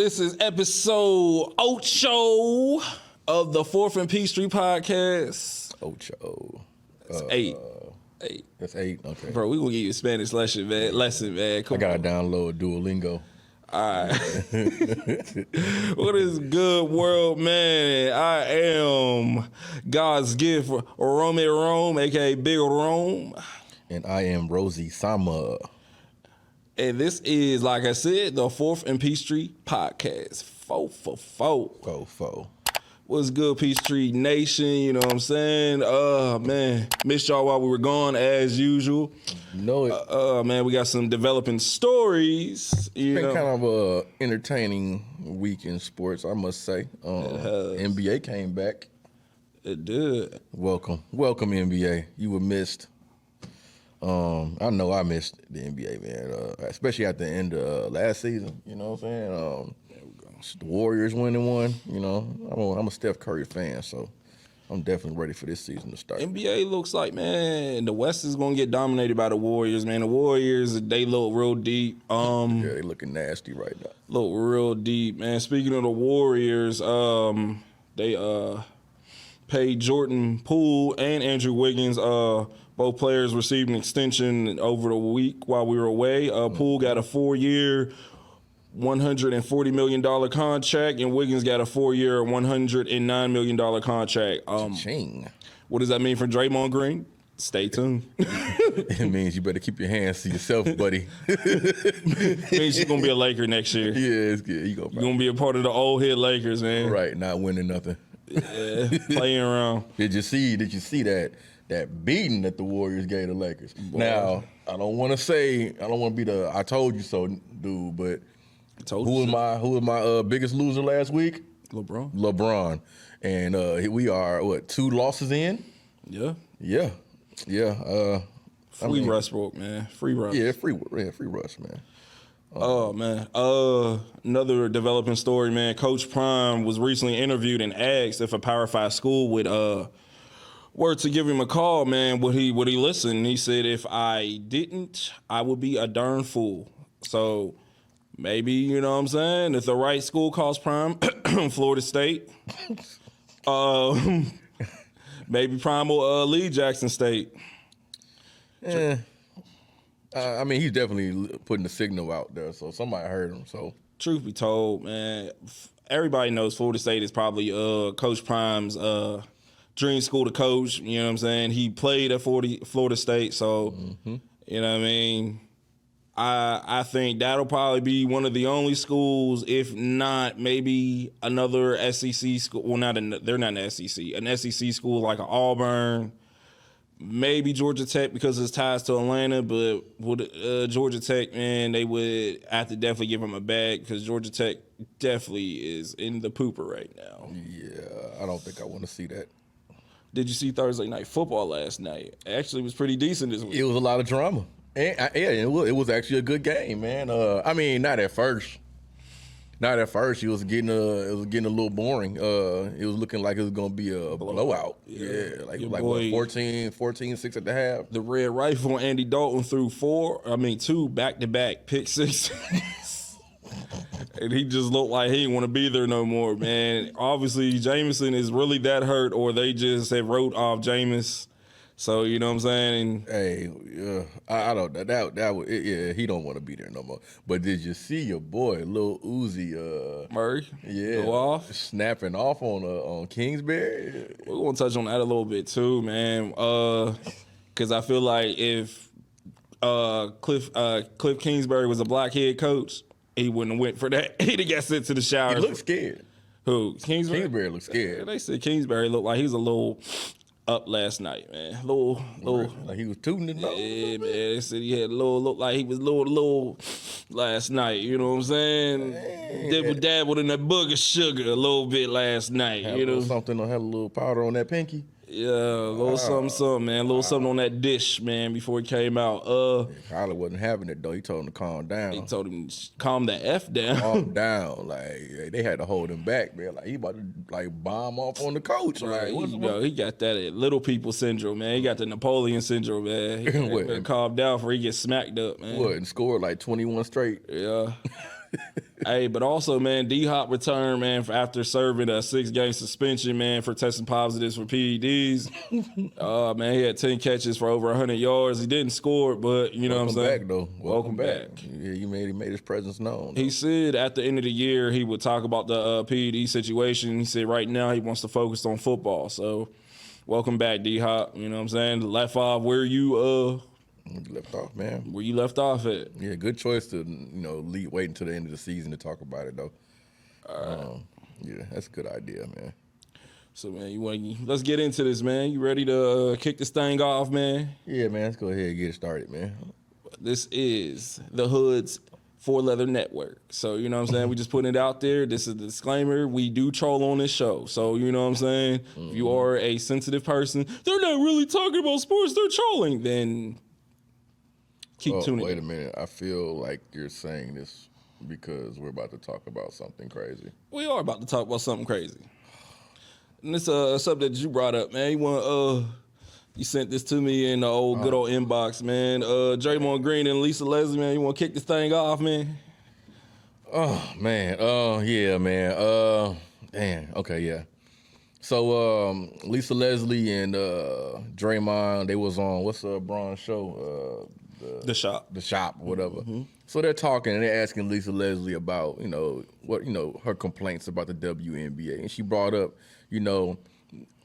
This is episode Ocho of the 4th and Peachtree podcast. Ocho. That's eight. That's 8? Okay. Bro, we gonna get you a Spanish lesson, man. Come I gotta on. download Duolingo. All right. What is good, world, man? I am God's gift, Rome, a.k.a. Big Rome. And I am Rosie Sama. And this is, like I said, the 4th and Peachtree podcast. 4 for 4. 4-4. What's good, Peachtree Nation? You know what I'm saying? Man, missed y'all while we were gone, as usual. Know it. Man, we got some developing stories. It's been kind of a entertaining week in sports, I must say. NBA came back. It did. Welcome, NBA. You were missed. I know I missed the NBA, man. Especially at the end of last season. You know what I'm saying? The Warriors winning one. You know, I'm a Steph Curry fan, so I'm definitely ready for this season to start. NBA looks like, man, the West is going to get dominated by the Warriors, man. The Warriors, they look real deep. Yeah, they looking nasty right now. Look real deep, man. Speaking of the Warriors, they paid Jordan Poole and Andrew Wiggins. Both players received an extension over the week while we were away. Poole got a 4-year, $140 million contract, and Wiggins got a 4-year, $109 million contract. Ching. What does that mean for Draymond Green? Stay tuned. It means you better keep your hands to yourself, buddy. It means you're going to be a Laker next year. Yeah, it's good. You're going to be a part of the old head Lakers, man. Right, not winning nothing. Yeah, playing around. Did you see that beating that the Warriors gave the Lakers? Boy. Now, I don't want to be the I told you so dude, but who was my biggest loser last week? LeBron. And we are 2 losses in? Yeah. Free Westbrook, man. Free Russ. Yeah, free Russ, man. Oh, man. Another developing story, man. Coach Prime was recently interviewed and asked if a Power 5 school would were to give him a call, man, would he listen? He said, if I didn't, I would be a darn fool. So maybe, you know what I'm saying, if the right school calls Prime, Florida State, maybe Prime will lead Jackson State. Yeah. I mean, he's definitely putting the signal out there, so somebody heard him. So, truth be told, man, everybody knows Florida State is probably Coach Prime's dream school to coach. You know what I'm saying? He played at Florida State, so you know what I mean. I think that'll probably be one of the only schools, if not maybe another SEC school. Well, they're not an SEC. An SEC school like an Auburn. Maybe Georgia Tech because of its ties to Atlanta, but with Georgia Tech, man, they would have to definitely give them a bag because Georgia Tech definitely is in the pooper right now. Yeah, I don't think I want to see that. Did you see Thursday Night Football last night? Actually, it was pretty decent this week. It was a lot of drama. And, it was actually a good game, man. I mean, not at first. It was getting a little boring. It was looking like it was gonna be a blowout. Yeah, like 14-6 at the half. The Red Rifle, Andy Dalton threw 2 back-to-back pick sixes. And he just looked like he didn't want to be there no more, man. Obviously, Jameson is really that hurt, or they just have wrote off Jameis. So, you know what I'm saying? Hey, I don't know. He don't want to be there no more. But did you see your boy, Lil Uzi? Murray? Yeah. Go off? Snapping off on Kingsbury? We're going to touch on that a little bit too, man. Because I feel like if Cliff Kingsbury was a black head coach, he wouldn't have went for that. He'd have got sent to the shower. He looked scared. Who? Kingsbury? Kingsbury looked scared. They said Kingsbury looked like he was a little up last night, man. Little, like he was tooting it. Yeah, man. They said he had look like he was little last night. You know what I'm saying? Dabbled in that booger sugar a little bit last night. Had you know, something. Had a little powder on that pinky. Yeah, a little something, man. A little something on that dish, man, before he came out. Kyler wasn't having it, though. He told him to calm down. He told him to calm the F down. Calm down. Like, they had to hold him back, man. Like, he about to, bomb off on the coach. Right. He got that little people syndrome, man. He got the Napoleon syndrome, man. He better calm down before he gets smacked up, man. What, and scored 21 straight? Yeah. Hey, but also, man, D-Hop returned, man, after serving a 6-game suspension, man, for testing positives for PEDs. Man, he had 10 catches for over 100 yards. He didn't score, but you know what I'm saying? Welcome back, though. Welcome back. Yeah, he made his presence known. He said at the end of the year he would talk about the PED situation. He said right now he wants to focus on football. So, welcome back, D-Hop. You know what I'm saying? Left off where you left off, man. Where you left off at. Yeah, good choice to wait until the end of the season to talk about it though. Yeah, that's a good idea, man. So man, let's get into this, man. You ready to kick this thing off, man? Yeah, man. Let's go ahead and get it started, man. This is the Hood's Four Leather Network. So you know what I'm saying? We just putting it out there. This is a disclaimer. We do troll on this show. So you know what I'm saying? If you are a sensitive person, they're not really talking about sports. They're trolling. Then keep tuning. Wait a minute. I feel like you're saying this because we're about to talk about something crazy. We are about to talk about something crazy. And this subject that you brought up, man. You sent this to me in the good old inbox, man. Draymond Green and Lisa Leslie, man. You want to kick this thing off, man? Oh man. Yeah, man. Damn. Okay, yeah. So Lisa Leslie and Draymond, they was on what's Braun's show? The Shop, whatever. Mm-hmm. So they're talking and they're asking Lisa Leslie about, her complaints about the WNBA. And she brought up,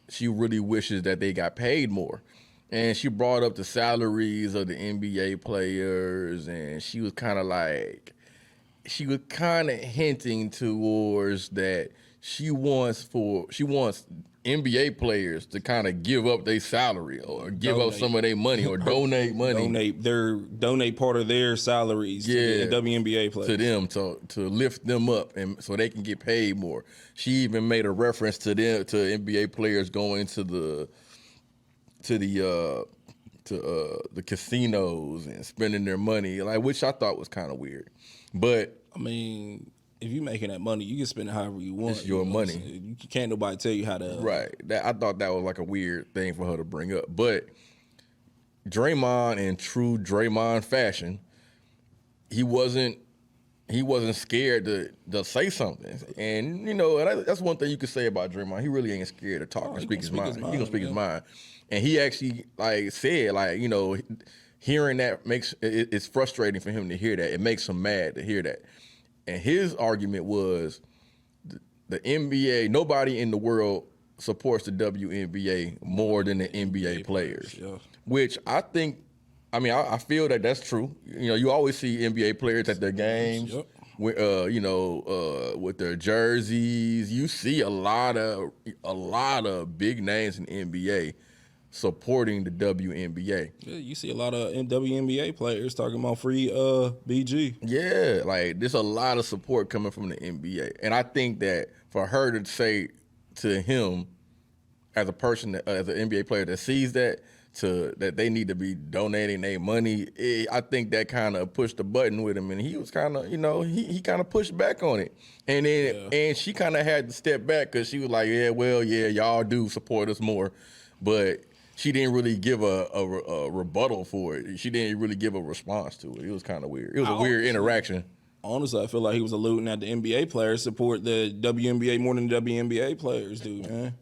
she really wishes that they got paid more. And she brought up the salaries of the NBA players, and she was kind of hinting towards that she wants NBA players to kind of give up their salary or give up some of their money or donate money. Donate part of their salaries to the WNBA players. To them to lift them up and so they can get paid more. She even made a reference to NBA players going to the casinos and spending their money, which I thought was kind of weird. But I mean, if you're making that money, you can spend it however you want. It's your money. You can't nobody tell you how to. Right. I thought that was like a weird thing for her to bring up. But Draymond, in true Draymond fashion, he wasn't scared to say something. And, that's one thing you could say about Draymond. He really ain't scared to talk and speak his mind. He gonna speak his mind. And he actually, said, hearing that it's frustrating for him to hear that. It makes him mad to hear that. And his argument was the NBA, nobody in the world supports the WNBA more than the NBA players, which I think, I feel that that's true. You always see NBA players at their games, with their jerseys. You see a lot of big names in the NBA supporting the WNBA. Yeah, you see a lot of WNBA players talking about free BG. Yeah, there's a lot of support coming from the NBA. And I think that for her to say to him, as a person, as an NBA player that sees that they need to be donating their money, I think that kind of pushed the button with him. And he was kind of, he kind of pushed back on it. And then and she kind of had to step back because she was like, y'all do support us more. But she didn't really give a rebuttal for it. She didn't really give a response to it. It was kind of weird. It was a weird interaction. Honestly, I feel like he was alluding at the NBA players support the WNBA more than the WNBA players do, man.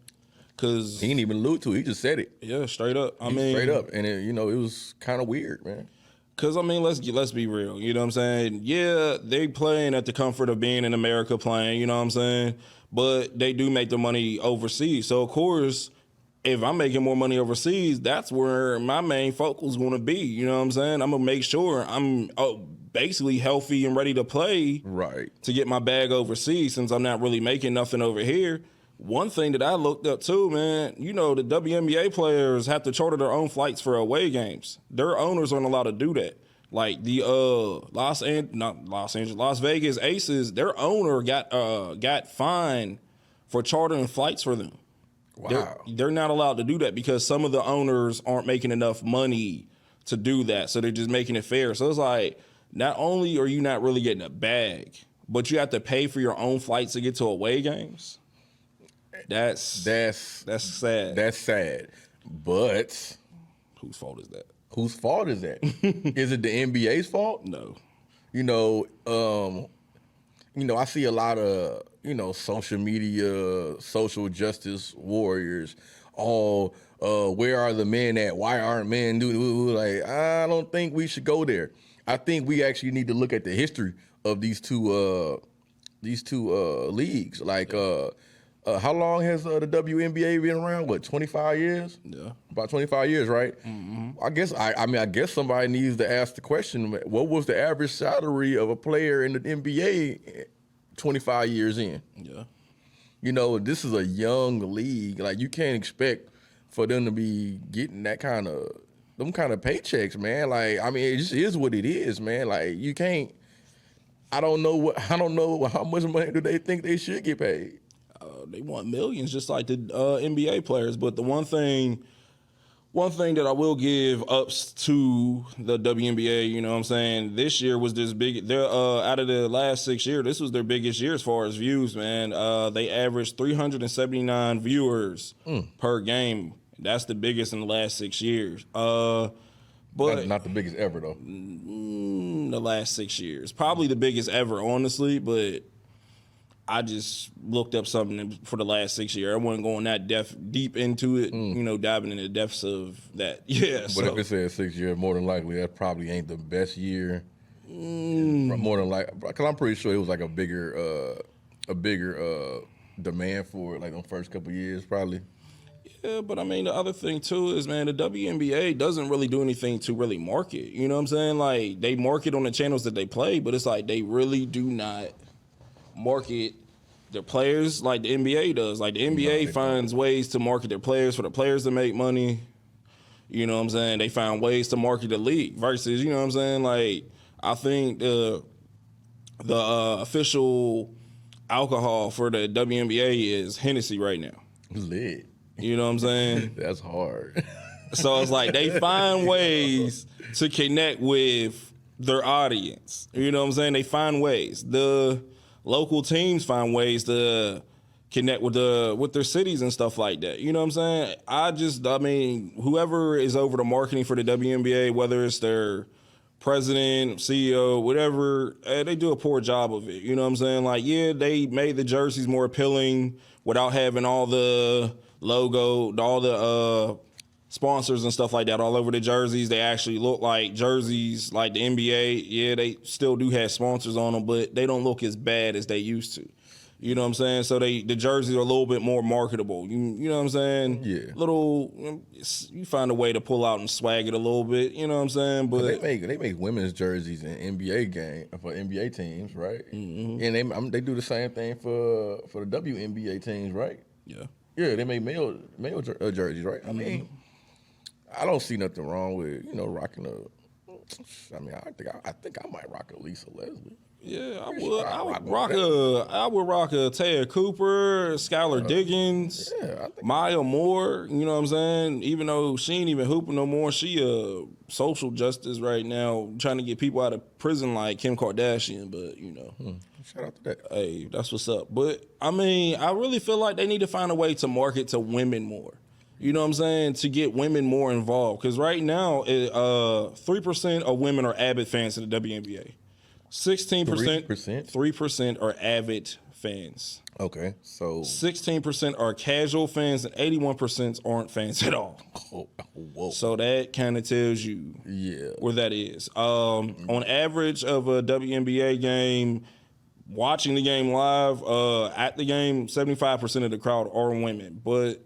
Cause he didn't even allude to it. He just said it. Yeah, straight up. Straight up. And it was kind of weird, man. Because, let's be real. You know what I'm saying? Yeah, they playing at the comfort of being in America playing, you know what I'm saying? But they do make the money overseas. So, of course, if I'm making more money overseas, that's where my main focus is going to be. You know what I'm saying? I'm going to make sure I'm basically healthy and ready to play to get my bag overseas since I'm not really making nothing over here. One thing that I looked up too, man, the WNBA players have to charter their own flights for away games. Their owners aren't allowed to do that. Like the Las Vegas Aces, their owner got fined for chartering flights for them. Wow. They're not allowed to do that because some of the owners aren't making enough money to do that. So they're just making it fair. So it's like, not only are you not really getting a bag, but you have to pay for your own flights to get to away games. That's sad. That's sad. But whose fault is that? Whose fault is that? Is it the NBA's fault? No. I see a lot of, social media, social justice warriors. All, where are the men at? Why aren't men doing? Like, I don't think we should go there. I think we actually need to look at the history of these two leagues. Like, how long has the WNBA been around? What, 25 years? Yeah, about 25 years, right? Mm-hmm. I guess somebody needs to ask the question: what was the average salary of a player in the NBA 25 years in? Yeah. This is a young league. Like, you can't expect for them to be getting them kind of paychecks, man. Like, I mean, it just is what it is, man. Like, you can't. I don't know how much money do they think they should get paid. They want millions, just like the NBA players. But the one thing that I will give ups to the WNBA, you know what I'm saying, this year was this big. They're out of the last 6 years, this was their biggest year as far as views, man. They averaged 379 viewers per game. That's the biggest in the last 6 years. But not the biggest ever, though. The last 6 years, probably the biggest ever, honestly. But I just looked up something for the last 6 years. I wasn't going that deep into it, diving into the depths of that. Yeah. But if it says 6 years, more than likely that probably ain't the best year. More than likely, because I'm pretty sure it was like a bigger demand for it, like the first couple of years, probably. Yeah, but I mean, the other thing too is, man, the WNBA doesn't really do anything to really market. You know what I'm saying? Like, they market on the channels that they play, but it's like they really do not market their players like the NBA does. Like, the NBA finds ways to market their players for the players to make money. You know what I'm saying? They find ways to market the league versus, you know what I'm saying? Like, I think the official alcohol for the WNBA is Hennessy right now. Lit. You know what I'm saying? That's hard. So it's like they find ways to connect with their audience. You know what I'm saying? They find ways. The local teams find ways to connect with their cities and stuff like that. You know what I'm saying? Whoever is over the marketing for the WNBA, whether it's their president, CEO, whatever, they do a poor job of it. You know what I'm saying? Like, yeah, they made the jerseys more appealing without having all the logo, all the sponsors and stuff like that all over the jerseys. They actually look like jerseys like the NBA. Yeah, they still do have sponsors on them, but they don't look as bad as they used to. You know what I'm saying? So the jerseys are a little bit more marketable. You know what I'm saying? Yeah. You find a way to pull out and swag it a little bit. You know what I'm saying? But they make women's jerseys in NBA game for NBA teams, right? Mm-hmm. And they do the same thing for the WNBA teams, right? Yeah. Yeah, they make male jerseys, right? Mm-hmm. I mean, I don't see nothing wrong with rocking I think I might rock a Lisa Leslie. Yeah, I would. I would rock a Taya Cooper, Skylar Diggins, Maya Moore. You know what I'm saying? Even though she ain't even hooping no more, she social justice right now, trying to get people out of prison like Kim Kardashian. But shout out to that. Hey, that's what's up. But I mean, I really feel like they need to find a way to market to women more. You know what I'm saying? To get women more involved, because right now, 3% of women are avid fans of the WNBA. 16%, 3% are avid fans. Okay, so 16% are casual fans, and 81% aren't fans at all. Oh, whoa. So that kind of tells you where that is. On average of a WNBA game, watching the game live, at the game, 75% of the crowd are women, but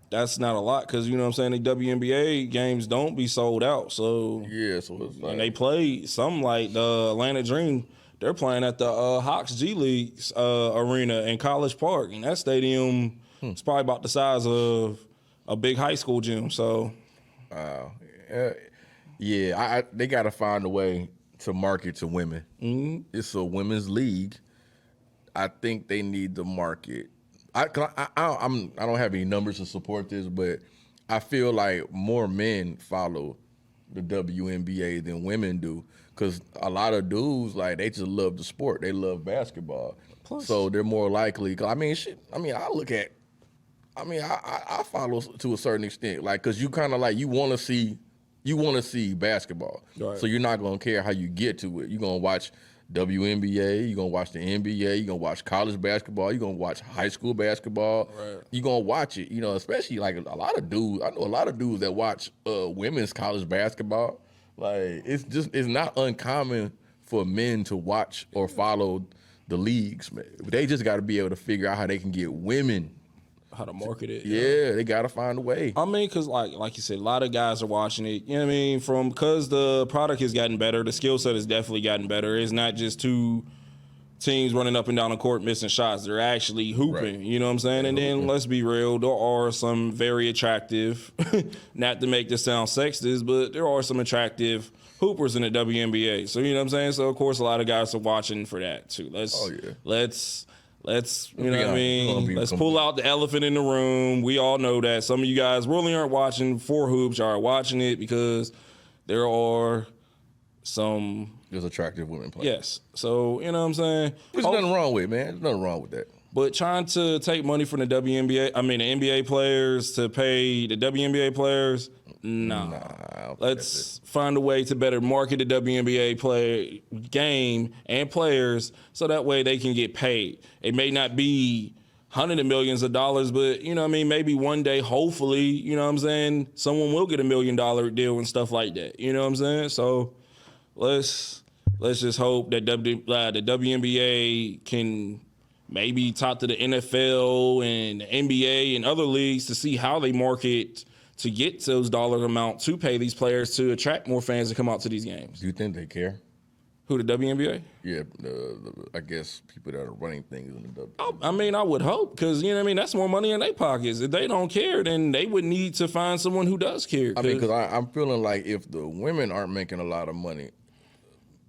that's not a lot because, you know what I'm saying, the WNBA games don't be sold out. So it's like, and they play some like the Atlanta Dream. They're playing at the Hawks G League's arena in College Park, and that stadium is probably about the size of a big high school gym. So, they got to find a way to market to women. Mm-hmm. It's a women's league. I think they need to market. I don't have any numbers to support this, but I feel like more men follow the WNBA than women do, because a lot of dudes, like, they just love the sport. They love basketball. So they're more likely. I follow to a certain extent, like, because you kind of like, you want to see basketball. Right. So you're not going to care how you get to it. You're going to watch WNBA, you're going to watch the NBA, you're going to watch college basketball, you're going to watch high school basketball. Right. You're going to watch it, especially like a lot of dudes. I know a lot of dudes that watch women's college basketball. Like, it's not uncommon for men to watch or follow the leagues, man. They just got to be able to figure out how they can get women. How to market it. Yeah, they got to find a way. I mean, because like you said, a lot of guys are watching it. You know what I mean? Because the product has gotten better, the skill set has definitely gotten better. It's not just two teams running up and down the court missing shots. They're actually hooping. Right. You know what I'm saying? And then let's be real, there are some very attractive, not to make this sound sexist, but there are some attractive hoopers in the WNBA. So, you know what I'm saying? So, of course, a lot of guys are watching for that, too. Let's you know what I mean? Let's pull out the elephant in the room. We all know that some of you guys really aren't watching for hoops. You are watching it because there are there's attractive women playing. Yes. So, you know what I'm saying? There's nothing wrong with it, man. There's nothing wrong with that. But trying to take money from the the NBA players to pay the WNBA players, nah. Let's find a way to better market the WNBA game and players so that way they can get paid. It may not be hundreds of millions of dollars, but, you know what I mean, maybe one day, hopefully, you know what I'm saying, someone will get $1 million deal and stuff like that. You know what I'm saying? So let's just hope that the WNBA can maybe talk to the NFL and the NBA and other leagues to see how they market to get those dollar amount to pay these players to attract more fans to come out to these games. Do you think they care? Who, the WNBA? Yeah, I guess people that are running things in the WNBA. I mean, I would hope, because, you know what I mean, that's more money in their pockets. If they don't care, then they would need to find someone who does care. I mean, because I'm feeling like if the women aren't making a lot of money,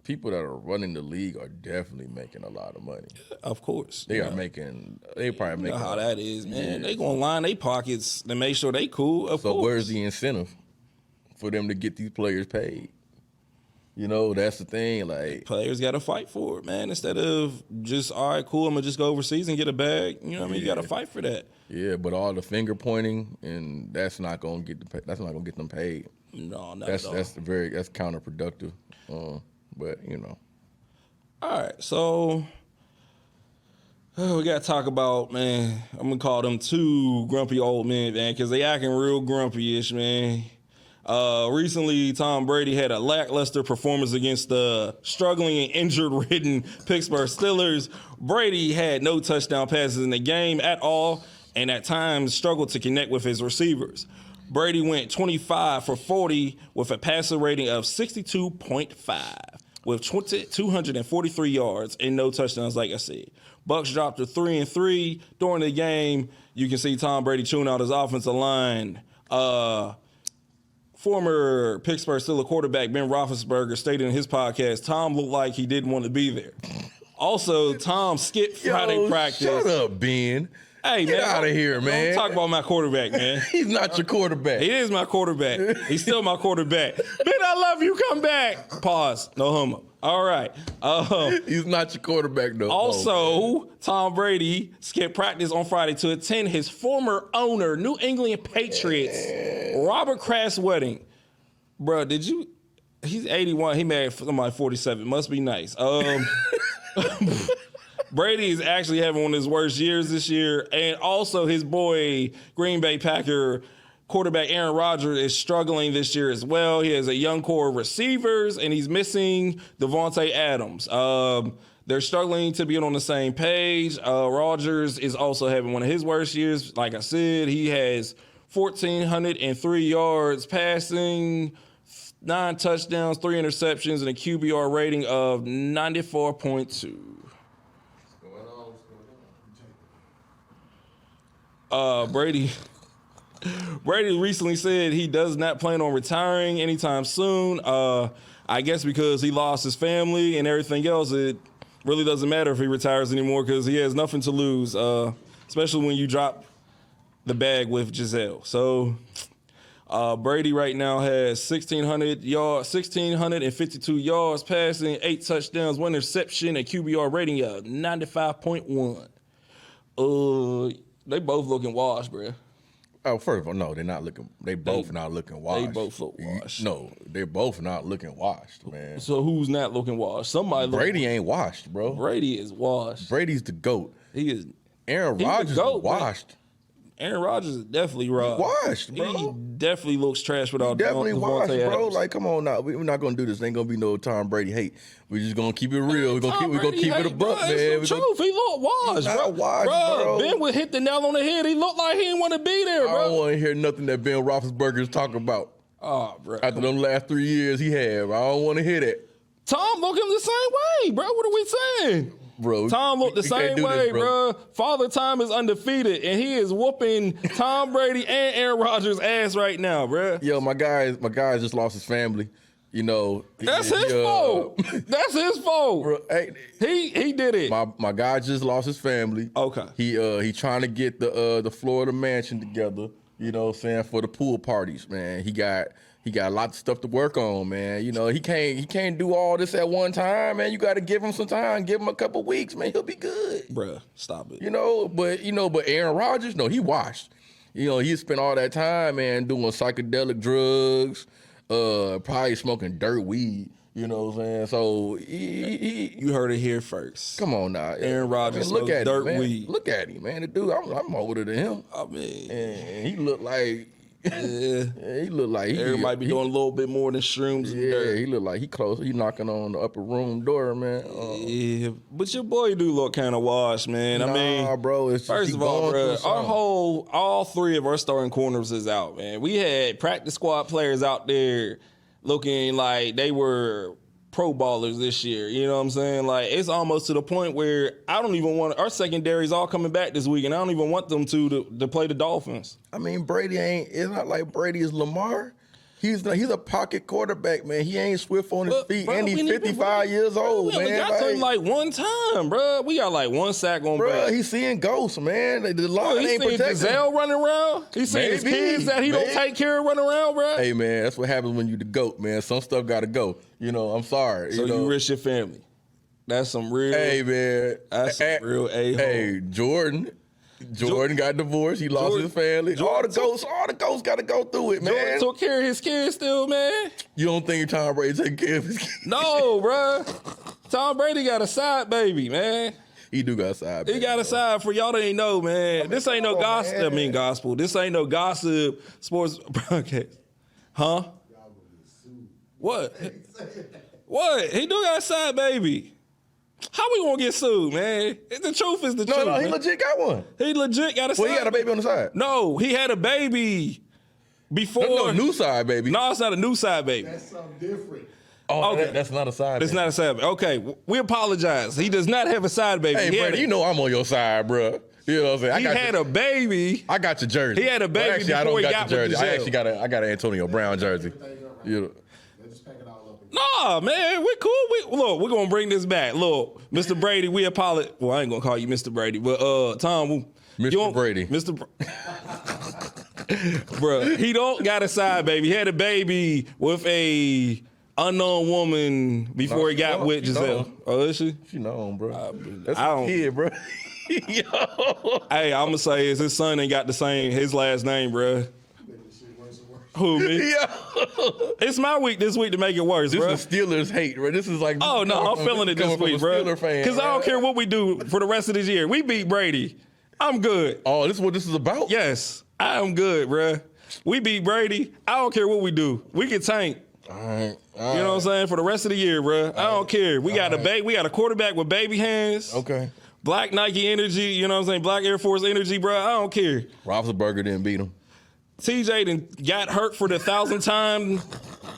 people that are running the league are definitely making a lot of money. Of course. They probably making. You know how that is, man. They going to line their pockets to make sure they cool, of course. So where's the incentive for them to get these players paid? That's the thing. Like, players got to fight for it, man. Instead of just, all right, cool, I'm going to just go overseas and get a bag. You know what I mean? You got to fight for that. Yeah, but all the finger pointing, and that's not going to get them paid. No, not at all. That's counterproductive. But, All right, so we got to talk about, man, I'm going to call them two grumpy old men, man, because they acting real grumpy-ish, man. Recently, Tom Brady had a lackluster performance against the struggling and injured-ridden Pittsburgh Steelers. Brady had no touchdown passes in the game at all, and at times struggled to connect with his receivers. Brady went 25 for 40 with a passer rating of 62.5. With 243 yards and no touchdowns, like I said. Bucs dropped to 3-3 during the game. You can see Tom Brady chewing out his offensive line. Former Pittsburgh Steelers quarterback Ben Roethlisberger stated in his podcast, Tom looked like he didn't want to be there. Also, Tom skipped Friday practice. Shut up, Ben. Hey, Get out of here, man. Don't talk about my quarterback, man. He's not your quarterback. He is my quarterback. He's still my quarterback. Ben, I love you. Come back. Pause. No homo. All right. He's not your quarterback, though. Also, Tom Brady skipped practice on Friday to attend his former owner, New England Patriots, Robert Kraft's wedding. Bro, he's 81. He married somebody 47. Must be nice. Brady is actually having one of his worst years this year. And also his boy, Green Bay Packer quarterback Aaron Rodgers, is struggling this year as well. He has a young core of receivers, and he's missing Devontae Adams. They're struggling to be on the same page. Rodgers is also having one of his worst years. Like I said, he has 1,403 yards passing, 9 touchdowns, 3 interceptions, and a QBR rating of 94.2. Brady recently said he does not plan on retiring anytime soon. I guess because he lost his family and everything else, it really doesn't matter if he retires anymore because he has nothing to lose, especially when you drop the bag with Giselle. So Brady right now has 1,652 yards passing, 8 touchdowns, 1 interception, a QBR rating of 95.1. They both looking washed, bro. Oh, first of all, no, they're not looking. They both not looking washed. They both look washed. No, they're both not looking washed, man. So who's not looking washed? Somebody. Brady ain't washed, bro. Brady is washed. Brady's the GOAT. He is. Aaron He's the Rodgers GOAT, is washed. Aaron Rodgers is definitely robbed. Washed, bro. He definitely looks trash without Definitely washed, Devontae bro. Adams. Like, come on now. We're not gonna do this. Ain't gonna be no Tom Brady hate. We're just gonna keep it real. We're gonna keep it a buck, man. It's the truth. He looked washed, not washed, bro. Ben would hit the nail on the head. He looked like he didn't want to be there, I bro. don't want to hear nothing that Ben Roethlisberger is talking about. Oh, bro. After them last 3 years he had, I don't want to hear that, Tom looking the same way, bro. What are we saying? bro. Tom looked the We can't same do way, this, bro. Father Time is undefeated, and he is whooping Tom Brady and Aaron Rodgers' ass right now, bro. Yo, my guy just lost his family. You know, That's his fault. That's his fault. Bro, hey, He did it. my guy just lost his family. Okay. He trying to get the Florida mansion together. You know what I'm saying, for the pool parties, man. He got a lot of stuff to work on, man. You know, he can't do all this at one time, man. You got to give him some time, give him a couple weeks, man. He'll be good. Bruh, stop it. But Aaron Rodgers, no, he washed. You know, he spent all that time, man, doing psychedelic drugs, probably smoking dirt weed. You know what I'm saying? So You heard it here first. come on now, Aaron Rodgers look smokes at dirt him, man. weed. Look at him, man. The dude, I'm older than him, I mean, and he looked like. yeah. He looked like Everybody might be doing a little bit more than shrooms and Yeah, dirt. he looked like he close. He knocking on the upper room door, man. Yeah, but your boy do look kind of washed, man. I mean, bro, it's just first he of all, going bro, through something. all three of our starting corners is out, man. We had practice squad players out there looking like they were pro ballers this year. You know what I'm saying? Like, it's almost to the point where I don't even want our secondary's all coming back this week, and I don't even want them to play the Dolphins. I mean, it's not like Brady is Lamar. He's a pocket quarterback, man. He ain't swift on his But, feet, bro, and he's we need- 55 years old, We only man. got to him like one time, bro. We got like one sack on bro, back. he's seeing ghosts, man. The line He ain't seen protecting. Giselle running around. He seen his Maybe, kids that he don't maybe. take care of running around, bro. Hey, man, that's what happens when you the GOAT, man. Some stuff got to go. You know, I'm sorry. So you risk your family. That's some real. Hey, man. That's some real a-hole. Hey, Jordan got divorced. He lost his family. All the ghosts got to go through it, man. Jordan took care of his kids still, man. You don't think Tom Brady taking care of his kids? No, bro. Tom Brady got a side baby, man. He do got a side. He got a side for y'all that ain't know, man. This ain't no gossip. man. I mean, gospel. This ain't no gossip sports broadcast. Huh? What? What? He do got a side baby. How we gonna get sued, man? The truth is the truth. No, he man. legit got one. He legit got a side. Well, he got a baby on the side. No, he had a baby before. No, new side, baby. No, it's not a new side baby. That's something different. Oh, okay. that's not a side. It's baby. not a side baby. Okay, we apologize. He does not have a side baby. Hey, He had Brady, a- you know I'm on your side, bro. You know what I'm saying? he had a baby. I got your jersey. He had a baby Actually, I before don't he got got your with jersey. I Giselle. actually got an Antonio Brown jersey. You know. Let's just pack it all up. Nah, man, we cool. Look, we're gonna bring this back. Look, Mr. Brady, we apologize. Well, I ain't gonna call you Mr. Brady, but Tom, Mr. Brady. Bro, he don't got a side baby. He had a baby with a unknown woman before No, he she got don't. with She Giselle. don't. Oh, is she? You know him, bro. That's I a don't- kid, bro. Yo. Hey, I'm gonna say his son ain't got his last name, bro. Who, me? Yo. It's my week this week to make it worse, This bro. is Steelers hate, bro. This is like. Oh no, I'm feeling it this coming from week, a bro. Steeler fan, Because I don't care what we do for the rest of this year. We beat Brady. I'm good. Oh, this is what this is about? Yes, I am good, bro. We beat Brady. I don't care what we do. We can tank. All right. You know what I'm saying? For the rest of the year, bro. I don't care. We got we got a quarterback with baby hands. Okay. Black Nike energy. You know what I'm saying? Black Air Force energy, bro. I don't care. Roethlisberger didn't beat him. TJ done got hurt for the 1,000th time.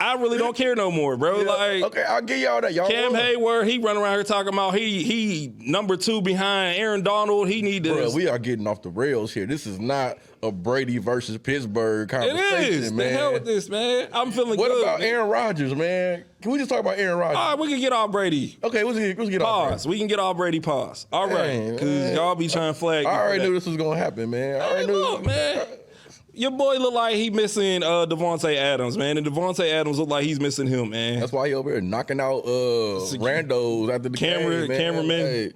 I really don't care no more, bro. Like, Okay, I'll give y'all that. Y'all Cam won. Hayward, he running around here talking about he number 2 behind Aaron Donald. He need to. Bro, we are getting off the rails here. This is not a Brady versus Pittsburgh It conversation, is. man. The hell with this, man. I'm feeling What good. about man. Aaron Rodgers, man? Can we just talk about Aaron Rodgers? All right, we can get all Brady. Okay, let's get off. Pause. We can get all Brady pause. All right. Dang, Because man. y'all be trying to flag. I me for already that. knew this was gonna happen, man. I Hey, already knew. look, man. Your boy look like he missing Devontae Adams, man. And Devontae Adams look like he's missing him, man. That's why he over here knocking out randos after the game, man. Cameraman. Hey,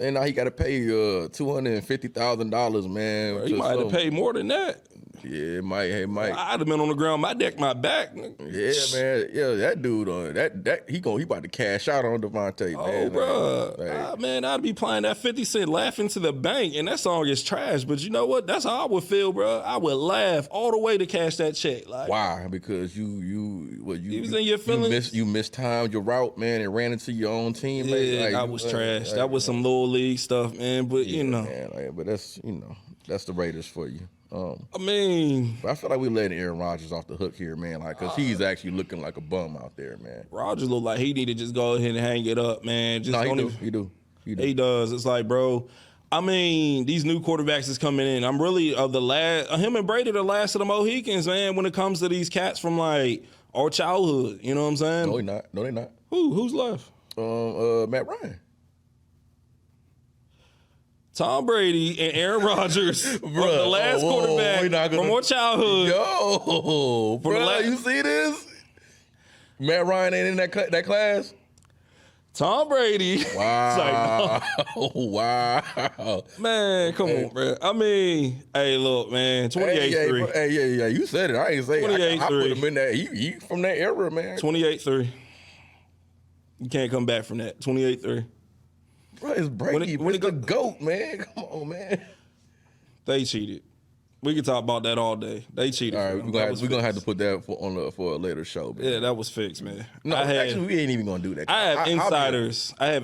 and now he got to pay $250,000, man. He might have to pay more than that. Yeah, it might. I'd have been on the ground, my neck, my back. Yeah, man. Yeah, that dude on he about to cash out on Devontae, man. Oh, bro. Man, I'd be playing that 50 Cent Laughing to the Bank, and that song is trash. But you know what? That's how I would feel, bro. I would laugh all the way to cash that check. Like, why? Because you was in your feelings. You mistimed your route, man, and ran into your own team. Yeah, like, that was trash. That was some little league stuff, man. But man, but that's that's the Raiders for you. I mean, but I feel like we letting Aaron Rodgers off the hook here, man. Like, cause he's actually looking like a bum out there, man. Rodgers look like he need to just go ahead and hang it up, man. Just he do. He does. It's like, bro. I mean, these new quarterbacks is coming in. I'm really of the last. Him and Brady, the last of the Mohicans, man. When it comes to these cats from like our childhood, you know what I'm saying? No, they're not. Who's left? Matt Ryan. Tom Brady and Aaron Rodgers from the last quarterback from our childhood. Yo, bro, you see this? Matt Ryan ain't in that class? Tom Brady. Wow. Wow. Man, come on, bro. I mean, hey, look, man, 28-3. Hey, yeah, you said it. I ain't say it. I put him in that. He from that era, man. 28-3. You can't come back from that. 28-3. Bro, it's Brady. When it the GOAT, man. Come on, man. They cheated. We can talk about that all day. They cheated. All right, we're gonna have to put that for a later show. Man. Yeah, that was fixed, man. No, actually, we ain't even gonna do that. I have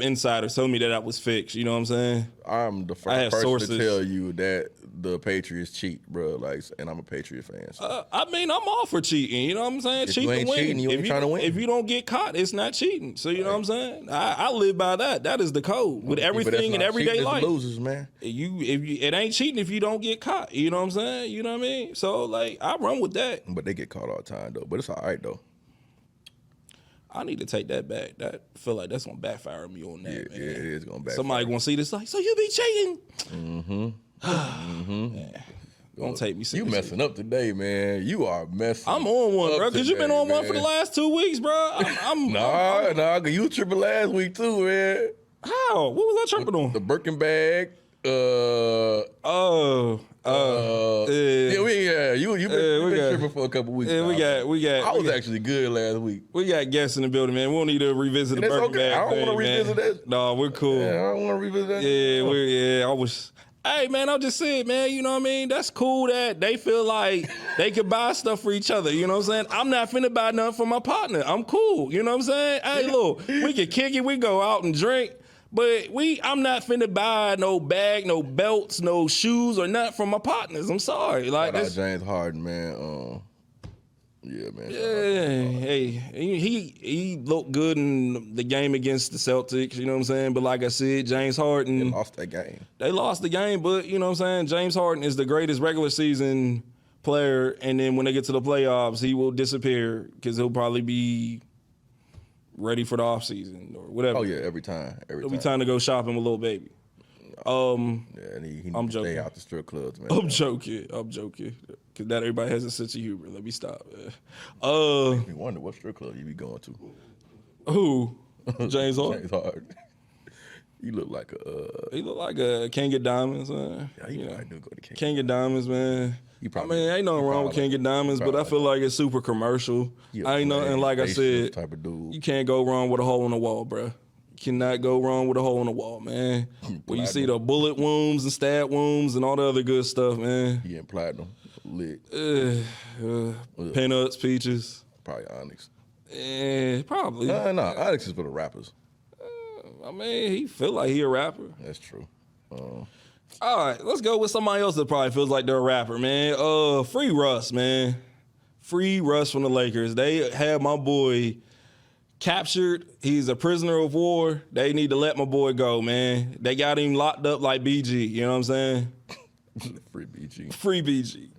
insiders telling me that was fixed. You know what I'm saying? I'm the first person to tell you that the Patriots cheat, bro. Like, and I'm a Patriot fan. So. I mean, I'm all for cheating. You know what I'm saying? If you ain't cheating, you ain't trying to win. If you don't get caught, it's not cheating. So you know what I'm saying? I live by that. That is the code with everything in everyday life. Losers, man. It ain't cheating if you don't get caught. You know what I'm saying? You know what I mean? So like, I run with that. But they get caught all the time though. But it's all right though. I need to take that back. I feel like that's gonna backfire me on that. Yeah, man. Yeah, it is gonna backfire. Somebody gonna see this like, so you be cheating? Mm-hmm. Don't take me seriously. You messing up today, man. You are messing. I'm on one, bro. Cause you've been on one for the last 2 weeks, bro. Nah. Cause you tripping last week too, man. How? What was I tripping on? The Birkin bag. Yeah. You've been tripping for a couple weeks. Yeah, we got. I was actually good last week. We got guests in the building, man. We don't need to revisit the Birkin bag. I don't want to revisit that. No, we're cool. Yeah, I don't want to revisit that. Yeah, I was. Hey, man, I'm just saying, man, you know what I mean? That's cool that they feel like they could buy stuff for each other, you know what I'm saying? I'm not finna buy nothing for my partner. I'm cool, you know what I'm saying? Hey, look, we can kick it, we go out and drink, but I'm not finna buy no bag, no belts, no shoes or nothing from my partners. I'm sorry. Like this, James Harden, man. Yeah, man. Yeah, hey, he looked good in the game against the Celtics, you know what I'm saying? But like I said, James Harden. They lost that game. They lost the game, but you know what I'm saying? James Harden is the greatest regular season player, and then when they get to the playoffs, he will disappear because he'll probably be ready for the offseason or whatever. Oh, yeah, every time. It'll be time to go shopping with Lil Baby. Yeah, and he I'm needs to stay out the strip clubs, man. I'm joking. Because not everybody has a sense of humor. Let me stop. Makes me wonder what strip club you be going to. Who? James Harden? James Harden. He look like a... He look like a King of Diamonds, man. Yeah, he probably do go to King of Diamonds, man. Ain't nothing wrong with King of Diamonds, but I feel like it's super commercial. Ain't nothing, like I said, type of dude. You can't go wrong with a hole in the wall, bro. You cannot go wrong with a hole in the wall, man. When you see the bullet wounds and stab wounds and all the other good stuff, man. He ain't platinum. Lit. Peanuts, peaches. Probably Onyx. Probably. No, Onyx is for the rappers. I mean, he feel like he a rapper. That's true. All right, let's go with somebody else that probably feels like they're a rapper, man. Free Russ, man. Free Russ from the Lakers. They had my boy captured. He's a prisoner of war. They need to let my boy go, man. They got him locked up like BG. You know what I'm saying? Free BG. Free BG.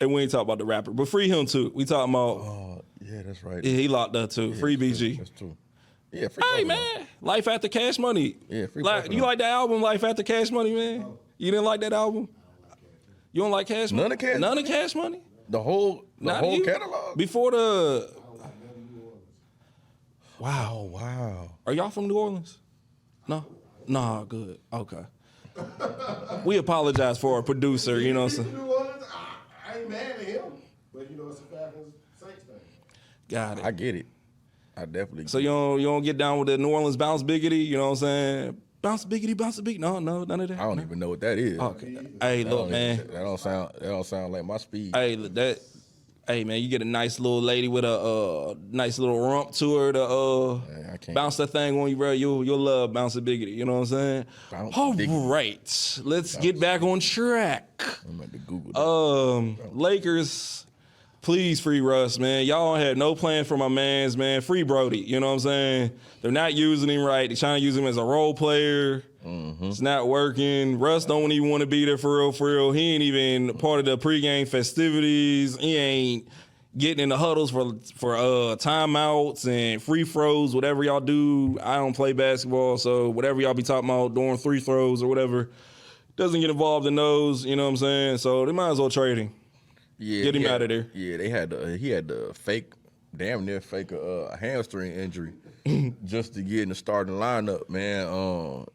And we ain't talking about the rapper, but free him too. We talking about. Yeah, that's right. Yeah, he locked up too. Yeah, free BG. That's true. Yeah, free. Hey man, Life After Cash Money. Yeah, free. You like that album, Life After Cash Money, man? You didn't like that album? You don't like Cash Money? None of Cash Money? The whole catalog? Before the... Wow. Are y'all from New Orleans? No? Nah, good. Okay. We apologize for our producer, you know what I'm saying? Got it. I get it. I definitely. So you don't get down with the New Orleans bounce biggity. You know what I'm saying? Bounce biggity, bounce biggity. No, none of that. I don't even know what that is. Okay. Hey, look, man. That don't sound like my speed. Hey, Hey, man, you get a nice little lady with a nice little rump to her to I can't. bounce that thing on you, bro. You'll love bounce biggity. You know what I'm saying? All right, let's get back on track. I'm about to Google that. Lakers, please free Russ, man. Y'all don't have no plan for my mans, man. Free Brody. You know what I'm saying? They're not using him right. They're trying to use him as a role player. Mm-hmm. It's not working. Russ don't even want to be there for real, for real. He ain't even part of the pregame festivities. He ain't getting in the huddles for timeouts and free throws, whatever y'all do. I don't play basketball, so whatever y'all be talking about, doing free throws or whatever, doesn't get involved in those. You know what I'm saying? So they might as well trade him. Yeah, Get him out of there. Yeah, he had to damn near fake a hamstring injury just to get in the starting lineup, man.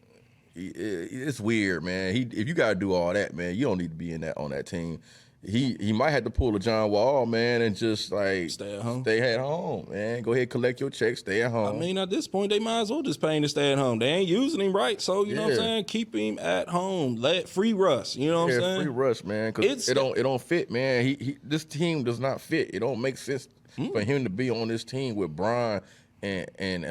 It's weird, man. If you gotta do all that, man, you don't need to be on that team. He might have to pull a John Wall, man, and just like Stay at home. Stay at home, man. Go ahead, collect your check, stay at home. I mean, at this point, they might as well just pay him to stay at home. They ain't using him right, so you know what I'm saying. Keep him at home. Let free Russ. You know what I'm saying? Free Russ, man. Because it don't fit, man. This team does not fit. It don't make sense for him to be on this team with Bron and AD,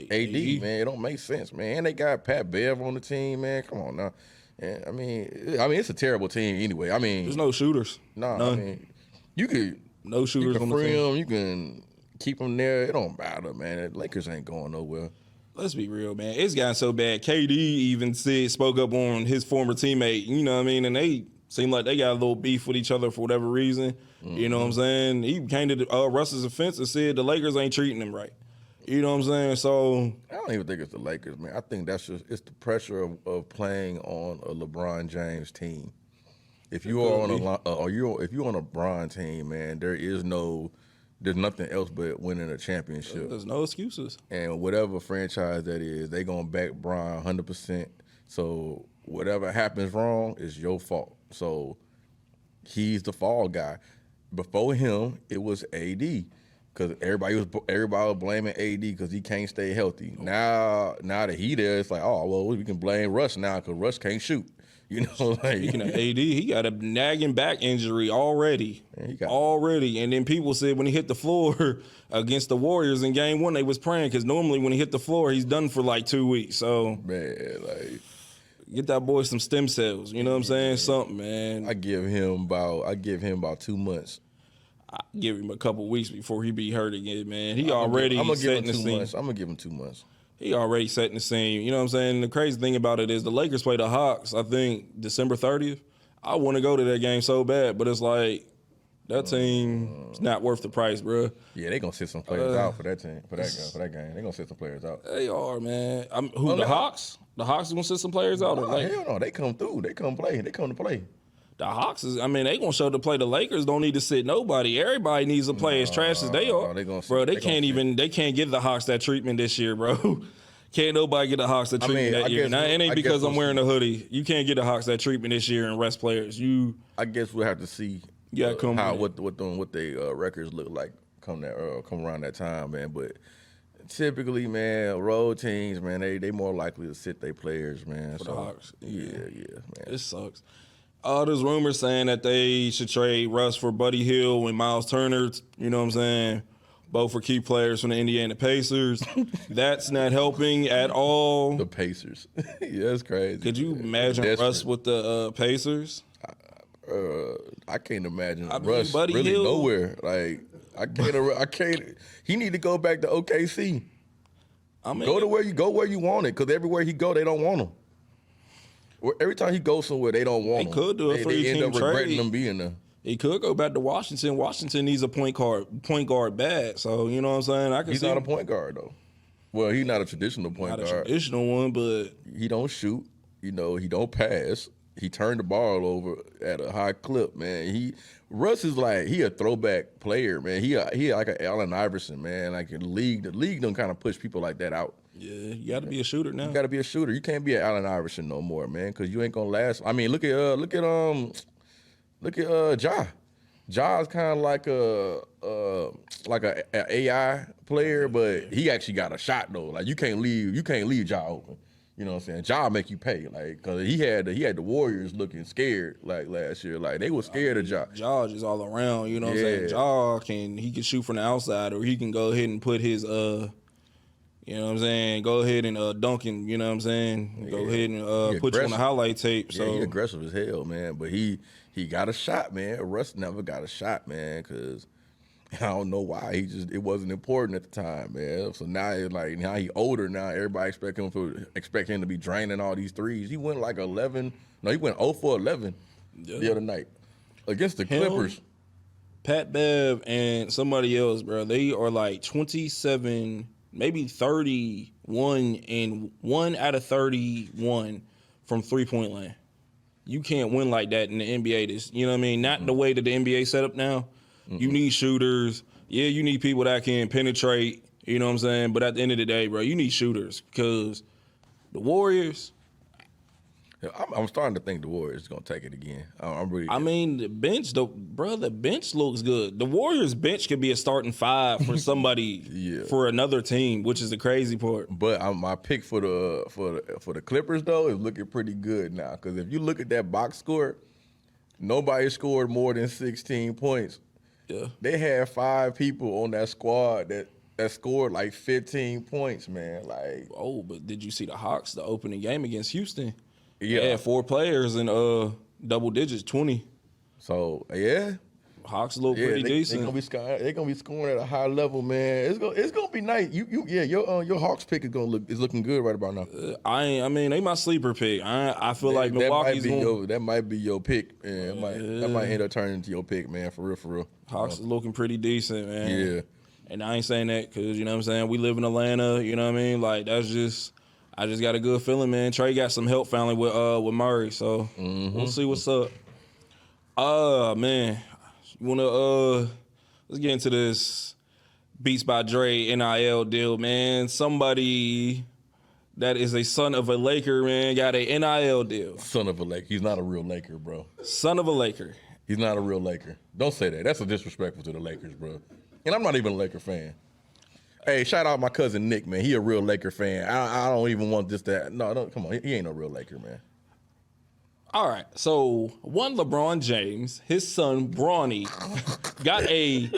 man. It don't make sense, man. And they got Pat Bev on the team, man. Come on now. And I mean, it's a terrible team anyway. I mean, there's no shooters. None. I mean, no shooters on the free team. them. You can keep them there. It don't matter, man. The Lakers ain't going nowhere. Let's be real, man. It's gotten so bad. KD even spoke up on his former teammate. You know what I mean? And they seem like they got a little beef with each other for whatever reason. Mm-hmm. You know what I'm saying? He came to Russ's offense and said the Lakers ain't treating him right. You know what I'm saying? So I don't even think it's the Lakers, man. I think it's the pressure of playing on a LeBron James team. If you are if you're on a Bron team, man, there's nothing else but winning a championship. There's no excuses. And whatever franchise that is, they gonna back Bron 100%. So whatever happens wrong is your fault. So he's the fall guy. Before him, it was AD. Because everybody was blaming AD because he can't stay healthy. Now that he there, it's like, oh, well, we can blame Russ now because Russ can't shoot. You know, like, speaking of AD, he got a nagging back injury already. And then people said when he hit the floor against the Warriors in Game 1, they was praying because normally when he hit the floor, he's done for like 2 weeks. So man, like, get that boy some stem cells. You know what I'm saying? Something, man. I give him about 2 months. I give him a couple weeks before he be hurt again, man. He already setting the scene. I'm gonna give him 2 months. He already setting the scene. You know what I'm saying? The crazy thing about it is the Lakers play the Hawks, I think, December 30th. I want to go to that game so bad, but it's like that team is not worth the price, bro. Yeah, they gonna sit some players out for that team, for that game. They gonna sit some players out. They are, man. The Hawks? The Hawks gonna sit some players out? No, hell no. They come through. They come play. They come to play. The Hawks they gonna show to play. The Lakers don't need to sit nobody. Everybody needs to play as trash as they are. They can't give the Hawks that treatment this year, bro. Can't nobody get the Hawks that treatment that year. Now, it ain't because I'm wearing a hoodie. You can't get the Hawks that treatment this year and rest players. I guess we'll have to see what their records look like come around that time, man. But typically, man, road teams, man, they more likely to sit their players, man. For the Hawks. Yeah, man. It sucks. There's rumors saying that they should trade Russ for Buddy Hield and Miles Turner. You know what I'm saying? Both are key players from the Indiana Pacers. That's not helping at all. The Pacers. Yeah, that's crazy. Could you imagine Russ with the Pacers? I can't imagine Russ Buddy really Hield, nowhere. Like I can't. He need to go back to OKC. Go to where you want it, because everywhere he go, they don't want him. Every time he goes somewhere, they don't want him. He could do a three-team trade. They end up regretting him being there. He could go back to Washington. Washington needs a point guard bad. So, you know what I'm saying? He's not a point guard, though. Well, he's not a traditional point guard. Not a traditional one, but he don't shoot. You know, he don't pass. He turned the ball over at a high clip, man. Russ is like, he a throwback player, man. He like an Allen Iverson, man. Like the league don't kind of push people like that out. Yeah, you got to be a shooter now. You got to be a shooter. You can't be an Allen Iverson no more, man, because you ain't gonna last. I mean, look at Ja. Ja's kind of like a AI player, but he actually got a shot though. Like you can't leave Ja open. You know what I'm saying? Ja make you pay, like, cause he had the Warriors looking scared like last year. Like they were scared of Ja. Ja is all around. You know what I'm saying? Ja he can shoot from the outside, or he can go ahead and put his you know what I'm saying? Go ahead and dunk him. You know what I'm saying? Go ahead and put you on the highlight tape. So he aggressive as hell, man. But he got a shot, man. Russ never got a shot, man, because I don't know why. It wasn't important at the time, man. So now now he older now. Everybody expect him to be draining all these threes. He went like 11. No, he went 0 for 11 the other night against the Clippers. Pat Bev and somebody else, bro. They are like 27, maybe 31, and 1 out of 31 from 3-point land. You can't win like that in the NBA. You know what I mean? Not the way that the NBA set up now. You need shooters. Yeah, you need people that can penetrate. You know what I'm saying? But at the end of the day, bro, you need shooters because the Warriors. I'm starting to think the Warriors going to take it again. I mean, the bench looks good. The Warriors bench could be a starting 5 for somebody for another team, which is the crazy part. But my pick for the Clippers though is looking pretty good now, because if you look at that box score, nobody scored more than 16 points. Yeah, they had 5 people on that squad that scored like 15 points, man. Like, but did you see the Hawks, the opening game against Houston? Yeah, they had 4 players in double digits, 20. So yeah, Hawks look pretty decent. They're gonna be scoring at a high level, man. It's gonna be nice. Your Hawks pick is looking good right about now. I mean they my sleeper pick. I feel like Milwaukee's that might be your pick, man. That might end up turning into your pick, man. For real. Hawks is looking pretty decent, man. Yeah. And I ain't saying that because you know what I'm saying, we live in Atlanta. You know what I mean? Like I just got a good feeling, man. Trey got some help finally with Murray, so we'll see what's up. Man, you wanna let's get into this Beats by Dre NIL deal, man. Somebody that is a son of a Laker, man, got a NIL deal. Son of a Laker. He's not a real Laker, bro. Son of a Laker. He's not a real Laker. Don't say that. That's a disrespectful to the Lakers, bro. And I'm not even a Laker fan. Hey, shout out my cousin Nick, man. He a real Laker fan. I don't even want this to. No, don't come on. He ain't no real Laker, man. All right. So one LeBron James, his son Bronny, got a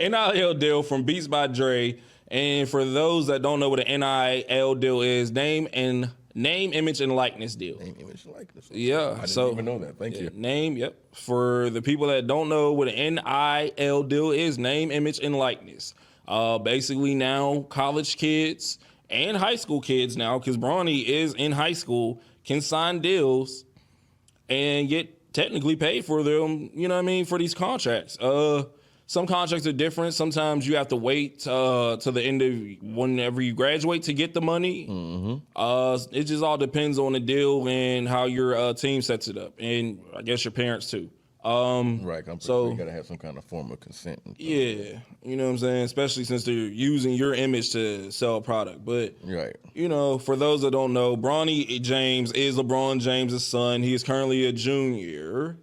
NIL deal from Beats by Dre. And for those that don't know what an NIL deal is, name, image, and likeness deal. Name, image, and likeness. Yeah. I didn't even know that. Thank you. Name, yep. For the people that don't know what an NIL deal is, name, image, and likeness. Basically now college kids and high school kids now, because Bronny is in high school, can sign deals and get technically paid for them, you know what I mean, for these contracts. Some contracts are different. Sometimes you have to wait to the end of whenever you graduate to get the money. Mm-hmm. It just all depends on the deal and how your team sets it up, and I guess your parents too. Right, so you gotta have some kind of form of consent. Yeah, you know what I'm saying? Especially since they're using your image to sell a product. But, right, you know, for those that don't know, Bronny James is LeBron James' son. He is currently a junior.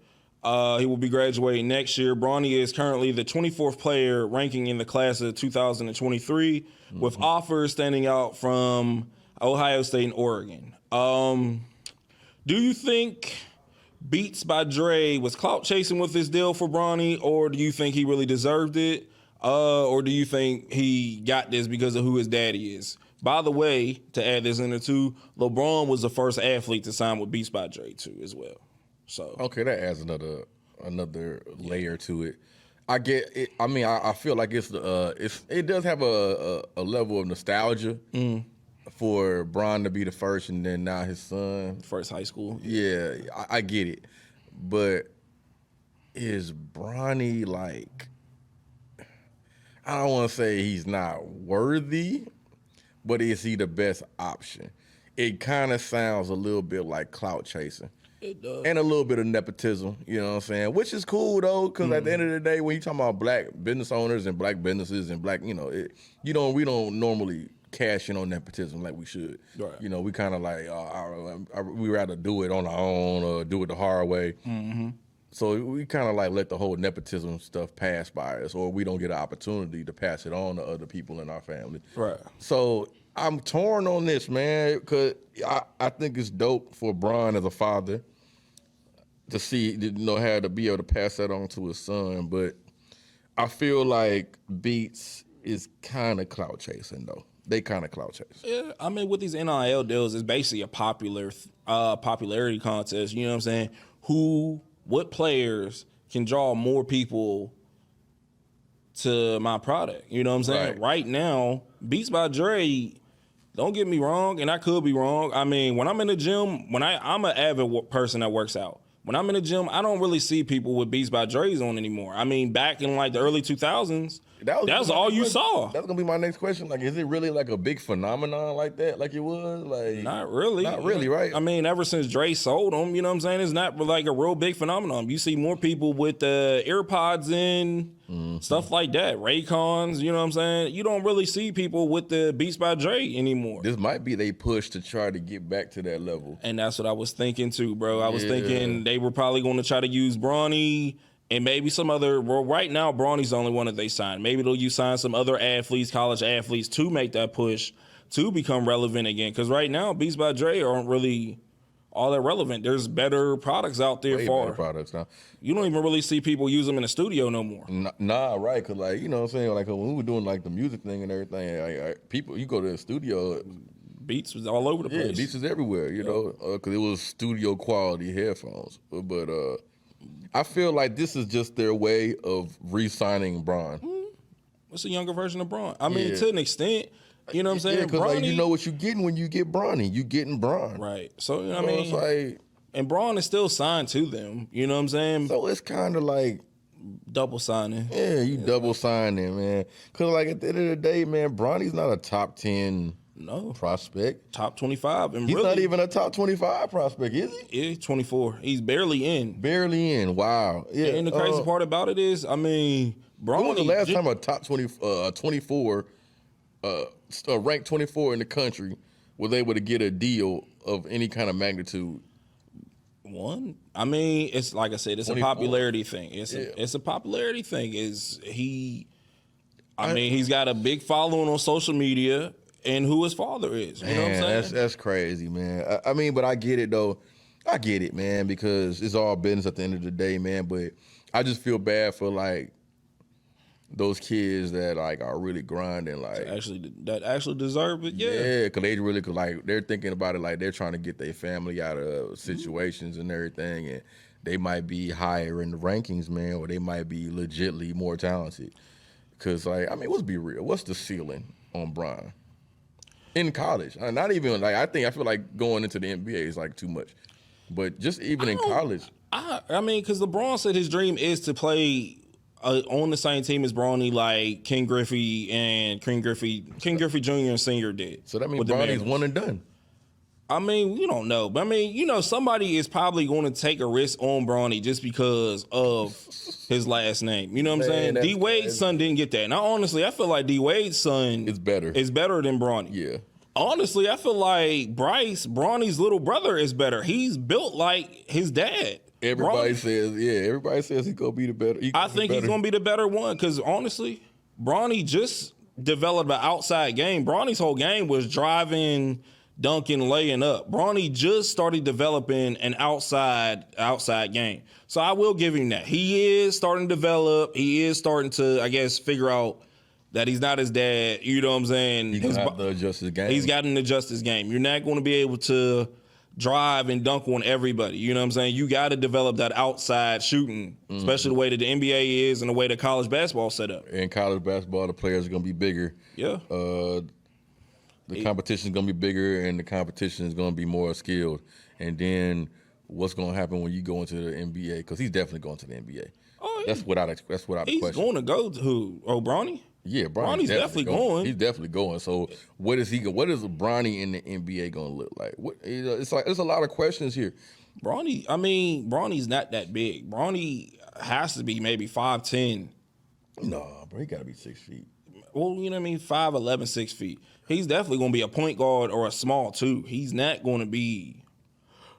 He will be graduating next year. Bronny is currently the 24th player ranking in the class of 2023, with offers standing out from Ohio State and Oregon. Do you think Beats by Dre was clout chasing with this deal for Bronny, or do you think he really deserved it? Or do you think he got this because of who his daddy is? By the way, to add this in there too, LeBron was the first athlete to sign with Beats by Dre too as well. So okay, that adds another layer to it. I get it. I mean, I feel like it does have a level of nostalgia for Bron to be the first, and then now his son first high school. Yeah, I get it, but is Bronny like? I don't want to say he's not worthy, but is he the best option? It kind of sounds a little bit like clout chasing. It does. And a little bit of nepotism, you know what I'm saying? Which is cool, though, because at the end of the day, when you talking about black business owners and black businesses and black, we don't normally cash in on nepotism like we should. Right. You know, we kind of like, we rather do it on our own or do it the hard way. Mm-hmm. So we kind of like let the whole nepotism stuff pass by us, or we don't get an opportunity to pass it on to other people in our family. Right. So I'm torn on this, man, because I think it's dope for Bron as a father to see, how to be able to pass that on to his son. But I feel like Beats is kind of clout chasing, though. They kind of clout chase. Yeah, I mean, with these NIL deals, it's basically a popularity contest. You know what I'm saying? What players can draw more people to my product? You know what I'm saying? Right now, Beats by Dre, don't get me wrong, and I could be wrong. I mean, when I'm in the gym, I'm an avid person that works out. When I'm in the gym, I don't really see people with Beats by Dre's on anymore. I mean, back in like the early 2000s, that's all you saw. That's gonna be my next question. Like, is it really like a big phenomenon like that? Like it was? Like not really. Not really, right? I mean, ever since Dre sold them, you know what I'm saying? It's not like a real big phenomenon. You see more people with the AirPods in, stuff like that, Raycons, you know what I'm saying? You don't really see people with the Beats by Dre anymore. This might be they push to try to get back to that level. And that's what I was thinking too, bro. I was thinking they were probably going to try to use Bronny and maybe some other. Well, right now, Bronny's the only one that they signed. Maybe they'll sign some other athletes, college athletes, to make that push to become relevant again. Because right now, Beats by Dre aren't really all that relevant. There's better products out there for better products now. You don't even really see people use them in the studio no more. Nah, right? Because like, you know what I'm saying? Like when we were doing like the music thing and everything, people, you go to the studio. Beats was all over the place. Yeah, Beats is everywhere, you know, because it was studio quality headphones. But I feel like this is just their way of re-signing Bron. It's a younger version of Bron. I mean, to an extent, you know what I'm saying? Yeah, because like, you know what you're getting when you get Bronny. You getting Bron. Right. So, you know what I mean? It's like, and Bron is still signed to them. You know what I'm saying? So it's kind of like double signing. Yeah, you double signing, man. Because like at the end of the day, man, Bronny's not a top 10 prospect. Top 25. And he's really, not even a top 25 prospect, is he? Yeah, 24. He's barely in. Barely in. Wow. Yeah. And the crazy part about it is, I mean, Bronny. When was the last time a top 24, ranked 24 in the country was able to get a deal of any kind of magnitude? One. I mean, it's like I said, it's 24. A popularity thing. It's a popularity thing. I mean, he's got a big following on social media and who his father is. You know what I'm saying? That's crazy, man. I mean, but I get it though. I get it, man, because it's all business at the end of the day, man. But I just feel bad for like those kids that like are really grinding, like that actually deserve it. Yeah, because they really like they're thinking about it like they're trying to get their family out of situations and everything, and they might be higher in the rankings, man, or they might be legitly more talented. Because like, I mean, let's be real. What's the ceiling on Bron in college? Not even like I feel like going into the NBA is like too much, but just even in college. I mean, because LeBron said his dream is to play on the same team as Bronny, like Ken Griffey Jr. and Sr. did. So that means Bronny's one and done. I mean, you don't know. But I mean, you know, somebody is probably going to take a risk on Bronny just because of his last name. You know what I'm saying? D Wade's son didn't get that. Now, honestly, I feel like D Wade's son is better than Bronny. Yeah. Honestly, I feel like Bronny's little brother, is better. He's built like his dad. Everybody says he's gonna be the better. I think he's gonna be the better one because honestly, Bronny just developed an outside game. Bronny's whole game was driving, dunking, laying up. Bronny just started developing an outside game. So I will give him that. He is starting to develop. He is starting to, I guess, figure out that he's not his dad. You know what I'm saying? He's got to adjust his game. He's got to adjust his game. You're not going to be able to drive and dunk on everybody. You know what I'm saying? You got to develop that outside shooting, especially the way that the NBA is and the way that college basketball is set up. In college basketball, the players are going to be bigger. Yeah. The competition is going to be bigger, and the competition is going to be more skilled. And then what's going to happen when you go into the NBA? Because he's definitely going to the NBA. Oh, yeah. That's without question. He's going to go to who? Oh, Bronny? Yeah, Bronny's definitely going. He's definitely going. So what is Bronny in the NBA going to look like? It's like there's a lot of questions here. Bronny's not that big. Bronny has to be maybe 5'10". No, bro, he got to be 6 feet. Well, you know what I mean? 5'11", 6 feet. He's definitely going to be a point guard or a small two. He's not going to be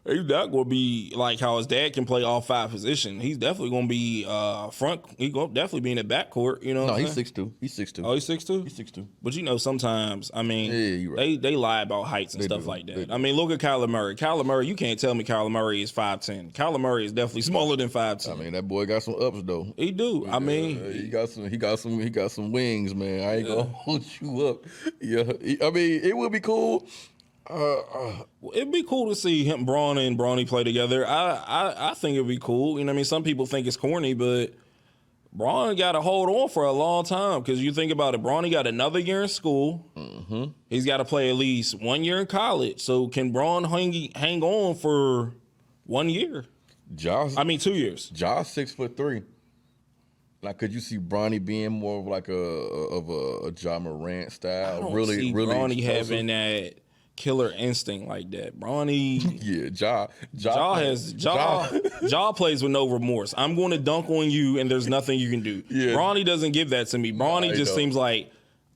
He's not going to be like how his dad can play all 5 positions. He's definitely going to be front. He's going to definitely be in the backcourt. You know what I'm he's saying? 6'2". He's 6'2". Oh, he's 6'2"? He's 6'2". But sometimes, I mean, you're right. they lie about heights and stuff like that. I mean, look at Kyler Murray. Kyler Murray, you can't tell me Kyler Murray is 5'10". Kyler Murray is definitely smaller than 5'10". I mean, that boy got some ups though. He do. I mean, he got some wings, man. I ain't gonna hold you up. Yeah, I mean, it would be cool. it'd be cool to see him, Braun and Bronny play together. I think it'd be cool. You know what I mean? Some people think it's corny, but Braun got to hold on for a long time because you think about it. Bronny got another year in school. Mm-hmm. He's got to play at least 1 year in college. So can Braun hang on for 1 year? 2 years. Josh 6'3". Like, could you see Bronny being more of like a Ja Morant style? I don't really, see really Bronny explosive? having that killer instinct like that. Bronny, Yeah, Ja plays with no remorse. I'm going to dunk on you, and there's nothing you can do. Yeah. Bronny doesn't give that to me. Bronny he just don't. seems like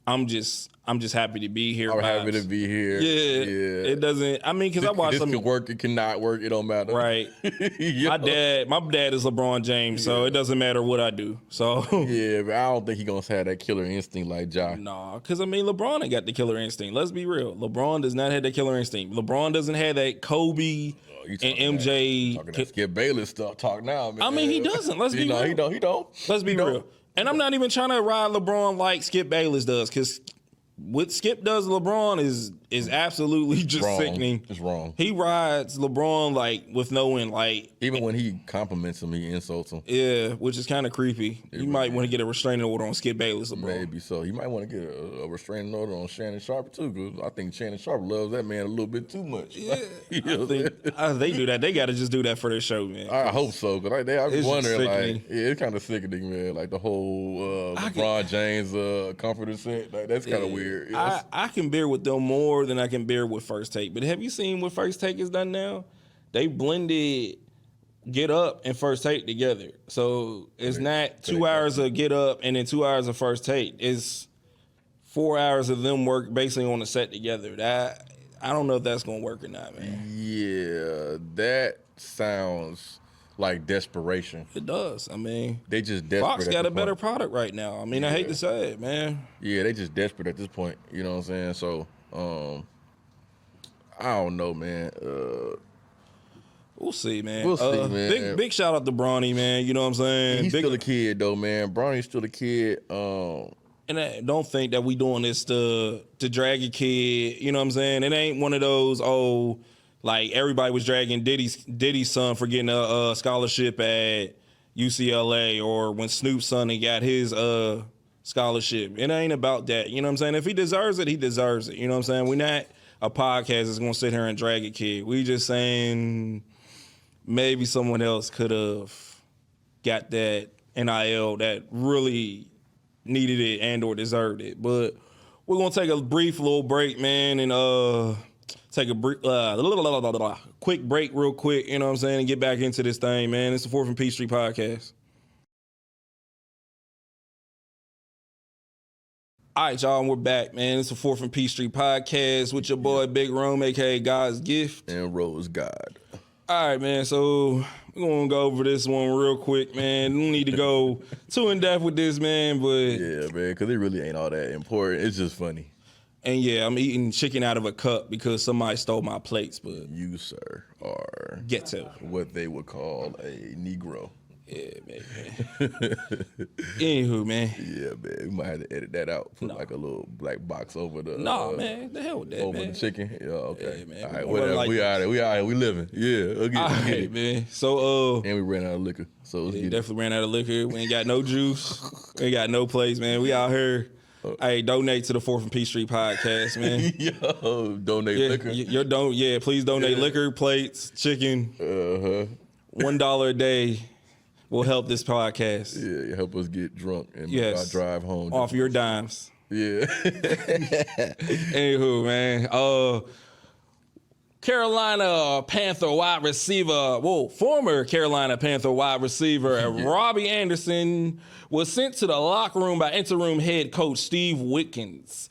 I'm just happy to be here. I'm vibes. happy to be here. Yeah, it doesn't. I mean, because I watched this some. can work. It cannot work. It don't matter. Right. Yo. My dad is LeBron James, so it doesn't matter what I do. So Yeah, but I don't think he gonna have that killer instinct like Ja. nah, because I mean LeBron ain't got the killer instinct. Let's be real. LeBron does not have that killer instinct. LeBron doesn't have that Kobe You and talking MJ. Talking that Skip Bayless stuff. Talk now, man. I mean, he doesn't. Let's be real. He don't. Let's be real. And I'm not even trying to ride LeBron like Skip Bayless does, because what Skip does to LeBron is absolutely just Wrong. sickening. It's wrong. He rides LeBron like with no end, like Even when he compliments him, he insults him. yeah, which is kind of creepy. You might want to get a restraining order on Skip Bayless, LeBron. Maybe so. You might want to get a restraining order on Shannon Sharp too, because I think Shannon Sharp loves that man a little bit too much. Yeah, You know what I'm saying? they do that. They got to just do that for their show, man. I hope so, because I'm It's wondering, sickening. like, yeah, it's kind of sickening, man. Like the whole LeBron James comforter set, like that's kind of weird. You know? I can bear with them more than I can bear with First Take. But have you seen what First Take has done now? They blended Get Up and First Take together. So it's not 2 hours of Get Up and then 2 hours of First Take. It's 4 hours of them work basically on the set together. That I don't know if that's gonna work or not, man. Yeah, that sounds like desperation. It does. I mean, They just desperate. Fox at got this a better point. product right now. I mean, I hate to say it, man. Yeah, they just desperate at this point. You know what I'm saying? So, I don't know, man. We'll see, man. We'll see, man. Big shout out to Bronny, man. You know what I'm saying? He's still a kid, though, man. Bronny's still a kid. And I don't think that we doing this to drag a kid. You know what I'm saying? It ain't one of those, like everybody was dragging Diddy's son for getting a scholarship at UCLA, or when Snoop's son he got his scholarship. It ain't about that. You know what I'm saying? If he deserves it, he deserves it. You know what I'm saying? We're not a podcast that's gonna sit here and drag a kid. We just saying maybe someone else could have got that NIL that really needed it and or deserved it. But we're gonna take a brief little break, man, and take a quick break real quick, you know what I'm saying, and get back into this thing, man. It's the Fourth and Peachtree podcast. All right, y'all, and we're back, man. It's the Fourth and Peachtree podcast with your boy Big Rome, aka God's Gift. And Rose God. All right, man, so we're going to go over this one real quick, man. We don't need to go too in-depth with this, man, but... Yeah, man, because it really ain't all that important. It's just funny. And, yeah, I'm eating chicken out of a cup because somebody stole my plates, but... You, sir, are Get to. what they would call a Negro. Yeah, man. Anywho, man. Yeah, man. We might have to edit that out. Put like a little black box over the... No, man. The hell with that, over man. the chicken. Yeah, okay. Yeah, man. All right, We're whatever. like we this. out here. We out here. We living. Yeah. Okay. All right, man. So, And we ran out of liquor. So let's we get it. definitely ran out of liquor. We ain't got no juice. We ain't got no place, man. We out here. Hey, donate to the Fourth and Peachtree podcast, man. Yo, donate Yeah, liquor. please donate liquor, plates, chicken. $1 a day will help this podcast. Yeah, help us get drunk and make Yes. our drive home. Off your dimes. Yeah. Anywho, man. Carolina Panther wide receiver, former Carolina Panther wide receiver Robbie Anderson was sent to the locker room by interim head coach Steve Witkins.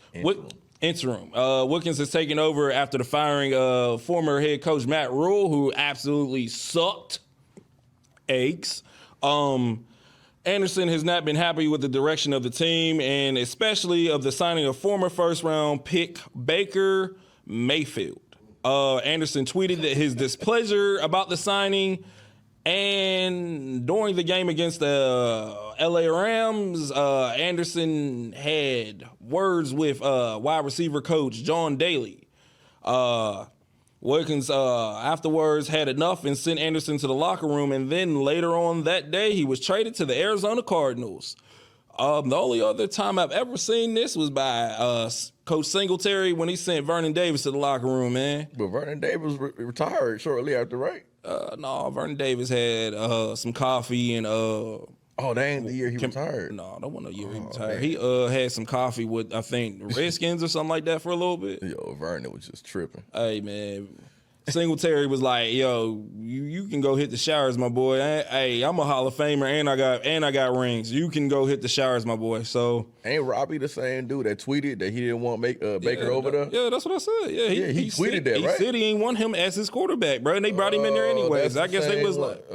interim. Wilkins has taken over after the firing of former head coach Matt Rule, who absolutely sucked eggs. Anderson has not been happy with the direction of the team, and especially of the signing of former first-round pick Baker Mayfield. Anderson tweeted that his displeasure about the signing, and during the game against the LA Rams, Anderson had words with wide receiver coach John Daly. Wilkins afterwards had enough and sent Anderson to the locker room, and then later on that day, he was traded to the Arizona Cardinals. The only other time I've ever seen this was by Coach Singletary when he sent Vernon Davis to the locker room, man. But Vernon Davis retired shortly after, right? No, Vernon Davis had some coffee and Oh, that ain't the year he retired. No, that wasn't the year he retired. Man. He had some coffee with, I think, the Redskins or something like that for a little bit. Yo, Vernon was just tripping. Hey, man. Singletary was like, yo, you can go hit the showers, my boy. Hey, I'm a Hall of Famer and I got rings. You can go hit the showers, my boy. So ain't Robbie the same dude that tweeted that he didn't want Baker over there? Yeah, that's what I said. Yeah, he tweeted that, right? He said he ain't want him as his quarterback, bro. And they brought him in there anyways. I guess they was like,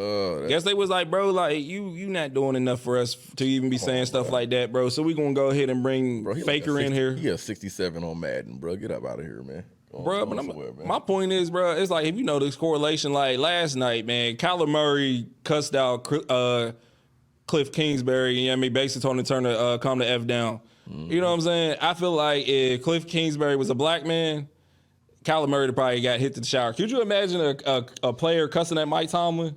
bro, like you not doing enough for us to even be saying stuff like that, bro. So we gonna go ahead and bring Faker in here. He has 67 on Madden, bro. Get up out of here, man. Bro, but my point is, bro, it's like if you know this correlation, like last night, man, Kyler Murray cussed out Cliff Kingsbury, you know what I mean, basically told him to turn the calm the F down. Mm-hmm. You know what I'm saying? I feel like if Cliff Kingsbury was a black man, Kyler Murray probably got hit to the shower. Could you imagine a player cussing at Mike Tomlin?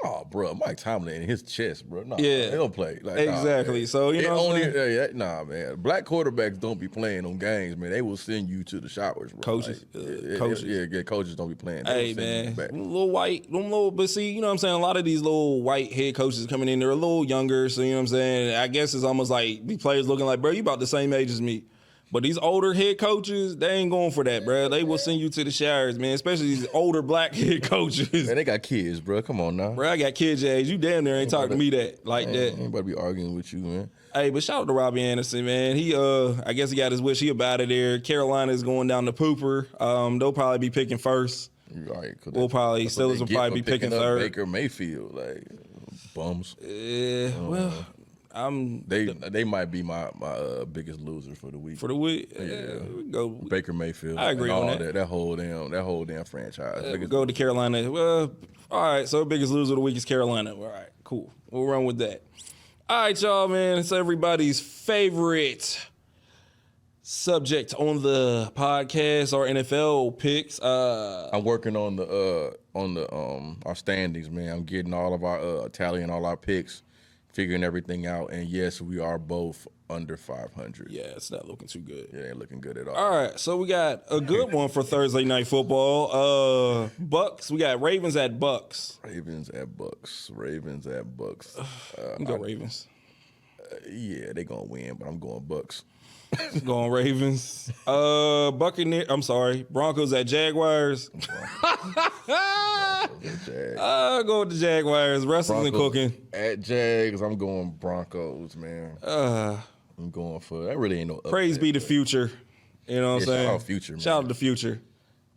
Oh, bro, Mike Tomlin in his chest, bro. Nah, yeah, they don't play. Like, exactly. Nah, so you know, nah, man. Black quarterbacks don't be playing on games, man. They will send you to the showers, bro. Coaches, coaches. Coaches don't be playing. Hey, man, but see, you know what I'm saying. A lot of these little white head coaches coming in, they're a little younger. So you know what I'm saying. I guess it's almost like these players looking like, bro, you about the same age as me. But these older head coaches, they ain't going for that, bro. They will send you to the showers, man, especially these older black head coaches. Man, they got kids, bro. Come on now. Bro, I got kids your age. You damn near ain't talking to me that that. Anybody be arguing with you, man. Hey, but shout out to Robbie Anderson, man. He, I guess he got his wish. He about it there. Carolina's going down the pooper. They'll probably be picking first. Right. Steelers will probably be picking third. Baker Mayfield, like, bums. They might be my biggest loser for the week. For the week, go Baker Mayfield. I agree on that. That whole damn franchise. Go to Carolina. Well, all right. So biggest loser of the week is Carolina. All right, cool. We'll run with that. All right, y'all, man. It's everybody's favorite subject on the podcast, our NFL picks. I'm working on our standings, man. I'm getting all of our tallying all our picks. Figuring everything out, and yes, we are both under 500. Yeah, it's not looking too good. Yeah, ain't looking good at all. All right, so we got a good one for Thursday Night Football. Bucks, we got Ravens at Bucks. Ravens at Bucks. I'm going Ravens. Yeah, they gonna win, but I'm going Bucks. Going Ravens. Broncos at Jaguars. Go with the Jaguars. Russell's and cooking. At Jags, I'm going Broncos, man. I'm going for that. Really ain't no praise be the future. You know what I'm saying? Shout out Future, man. Shout out to the future.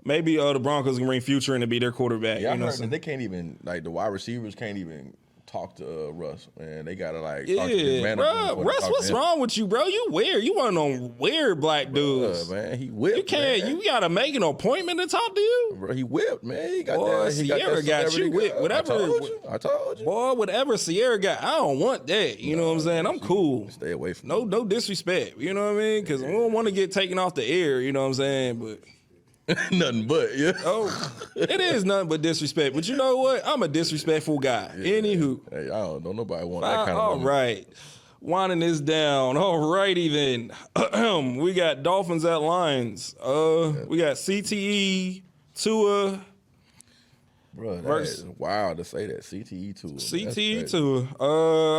Maybe the Broncos can bring Future in to be their quarterback. Yeah, you know I heard that they can't even, like, the wide receivers can't even talk to Russ, man. They gotta talk to his manager. Bro, Russ, what's wrong with you, bro? You weird. You one of them weird black dudes. Man, he whipped. You can't. Man. You gotta make an appointment to talk to you. Bro, he whipped, man. He got boy, that. Sierra got you whipped. Whatever. I told you. Boy, whatever Sierra got, I don't want that. You know what I'm saying? I'm cool. Stay away from no disrespect. You know what I mean? Because we don't want to get taken off the air. You know what I'm saying? But. Nothing but, yeah. Oh, it is nothing but disrespect. But you know what? I'm a disrespectful guy. Yeah. Anywho. Hey, I don't know. Nobody want that kind of all right. Winding this down. All righty then. We got Dolphins at Lions. We got CTE, Tua. Bro, that's wild to say that. CTE Tua. CTE Tua.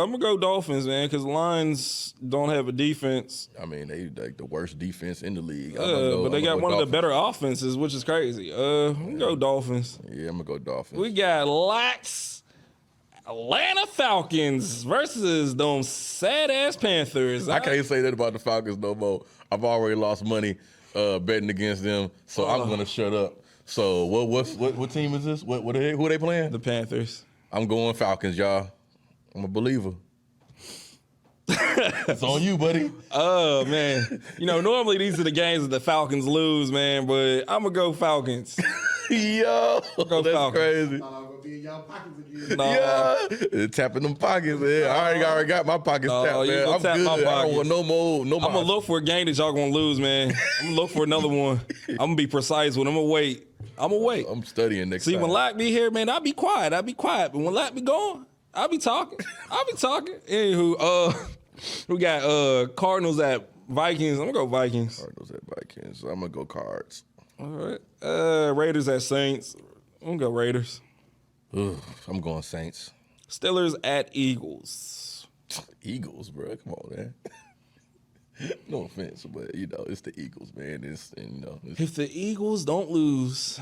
I'm going to go Dolphins, man, because Lions don't have a defense. I mean, they like the worst defense in the league. But they got one of the better offenses, which is crazy. I'm going to go Dolphins. Yeah, I'm going to go Dolphins. We got lax Atlanta Falcons versus them sad-ass Panthers. I can't say that about the Falcons no more. I've already lost money betting against them, so I'm gonna shut up. So what team is this? Who are they playing? The Panthers. I'm going Falcons, y'all. I'm a believer. It's on you, buddy. Oh, man. Normally these are the games that the Falcons lose, man, but I'm going to go Falcons. Yo, that's Falcons. crazy. Thought I was gonna be in y'all pockets again. Yeah, tapping them pockets, man. I already got my pockets tapped, you man. gonna I'm tap good. my I don't pockets. want no more. I'm going to look for a game that y'all going to lose, man. I'm going to look for another one. I'm going to be precise with it. I'm going to wait. I'm studying next See, time. when Lack be here, man, I'll be quiet. But when Lack be gone, I'll be talking. Anywho, we got Cardinals at Vikings. I'm going to go Vikings. Cardinals at Vikings. I'm going to go Cards. All right. Raiders at Saints. I'm going to go Raiders. Ugh, I'm going Saints. Steelers at Eagles. Eagles, bro. Come on, man. No offense, but it's the Eagles, man. If the Eagles don't lose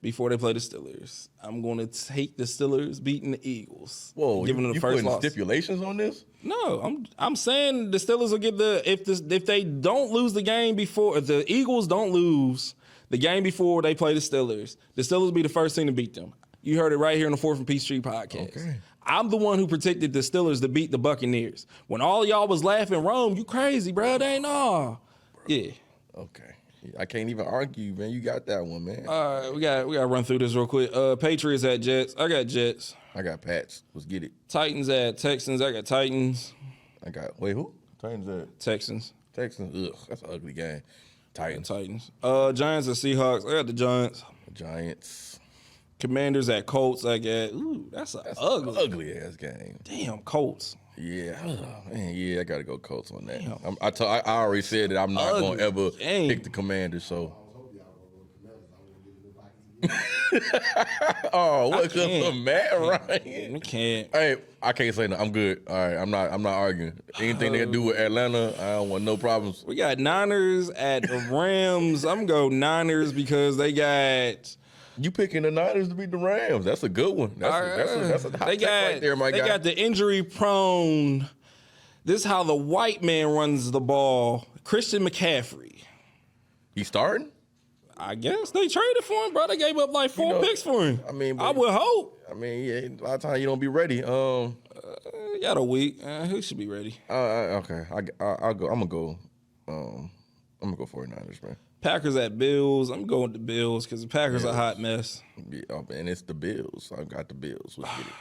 before they play the Steelers, I'm going to take the Steelers beating the Eagles. Whoa, giving them the you first putting loss. stipulations on this? No, I'm saying the Steelers will get if they don't lose the game before, if the Eagles don't lose the game before they play the Steelers will be the first team to beat them. You heard it right here on the 4th and Peachtree podcast. Okay. I'm the one who predicted the Steelers to beat the Buccaneers. When all y'all was laughing, Rome, you crazy, bro. They ain't all. Yeah. Okay. I can't even argue, man. You got that one, man. All right, we got to run through this real quick. Patriots at Jets. I got Jets. I got Pats. Let's get it. Titans at Texans. I got Titans. Who? Titans at Texans. Texans. Ugh, that's an ugly game. Titans. Giants at Seahawks. I got the Giants. Giants. Commanders at Colts. I got. That's ugly ass game. Damn, Colts. Yeah, man. Yeah, I gotta go Colts on that. Damn. I already said that I'm not Ugly. gonna ever Dang. pick the Commanders. So. I was hoping y'all were going to Commanders. I wouldn't get in the pockets again. Oh, what? Cause can't. of Matt Ryan. We can't. Hey, I can't say no. I'm good. All right, I'm not arguing. Anything they can do with Atlanta, I don't want no problems. We got Niners at the Rams. I'm gonna go Niners because they got. You picking the Niners to beat the Rams? That's a good one. That's a hot take right there, my guy. They got the injury prone. This is how the white man runs the ball. Christian McCaffrey. He starting? I guess they traded for him, bro. They gave up like 4 picks for him. I mean, I would hope. I mean, yeah, a lot of times you don't be ready. Got a week. He should be ready. Okay. I'll go. I'm gonna go 49ers, man. Packers at Bills. I'm going with the Bills because the Packers are a hot mess. Yeah, and it's the Bills. I got the Bills. Let's get it.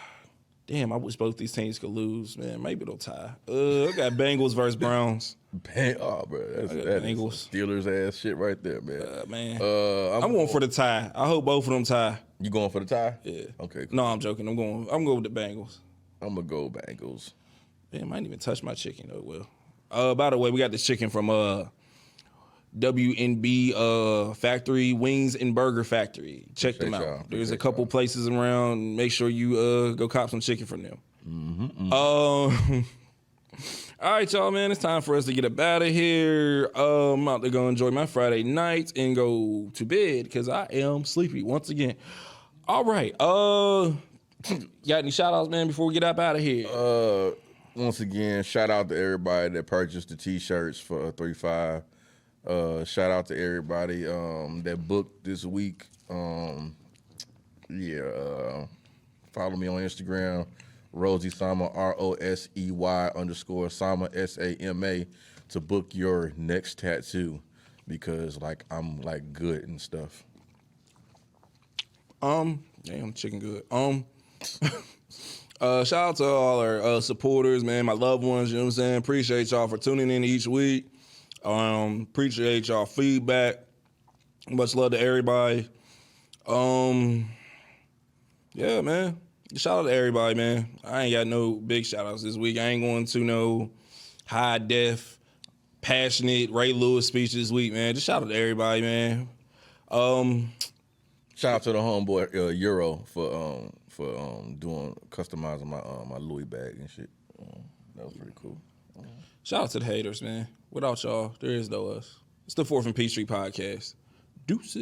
Damn, I wish both these teams could lose, man. Maybe they'll tie. I got Bengals versus Browns. Oh, bro, that is Bengals. Steelers ass shit right there, man. Man, I'm going for the tie. I hope both of them tie. You going for the tie? Yeah. Okay. Cool. No, I'm joking. I'm going with the Bengals. I'm gonna go Bengals. Damn, I didn't even touch my chicken though. Well, by the way, we got this chicken from WNB Factory Wings and Burger Factory. Check them out. Y'all. There's a couple places around. Make sure you go cop some chicken from them. All right, y'all, man. It's time for us to get up out of here. I'm out to go enjoy my Friday night and go to bed because I am sleepy once again. All right. Got any shout outs, man, before we get up out of here? Once again, shout out to everybody that purchased the t-shirts for 3-5. Shout out to everybody that booked this week. Follow me on Instagram, Rosie Sama, ROSEY_Sama, SAMA, to book your next tattoo because I'm good and stuff. Damn, chicken good. Shout out to all our supporters, man, my loved ones, you know what I'm saying? Appreciate y'all for tuning in each week. Appreciate y'all feedback. Much love to everybody. Yeah, man. Shout out to everybody, man. I ain't got no big shout outs this week. I ain't going to no high def, passionate Ray Lewis speech this week, man. Just shout out to everybody, man. Shout out to the homeboy Euro for customizing my Louis bag and shit. That was pretty cool. Shout out to the haters, man. Without y'all, there is no us. It's the 4th and Peachtree podcast. Deuces.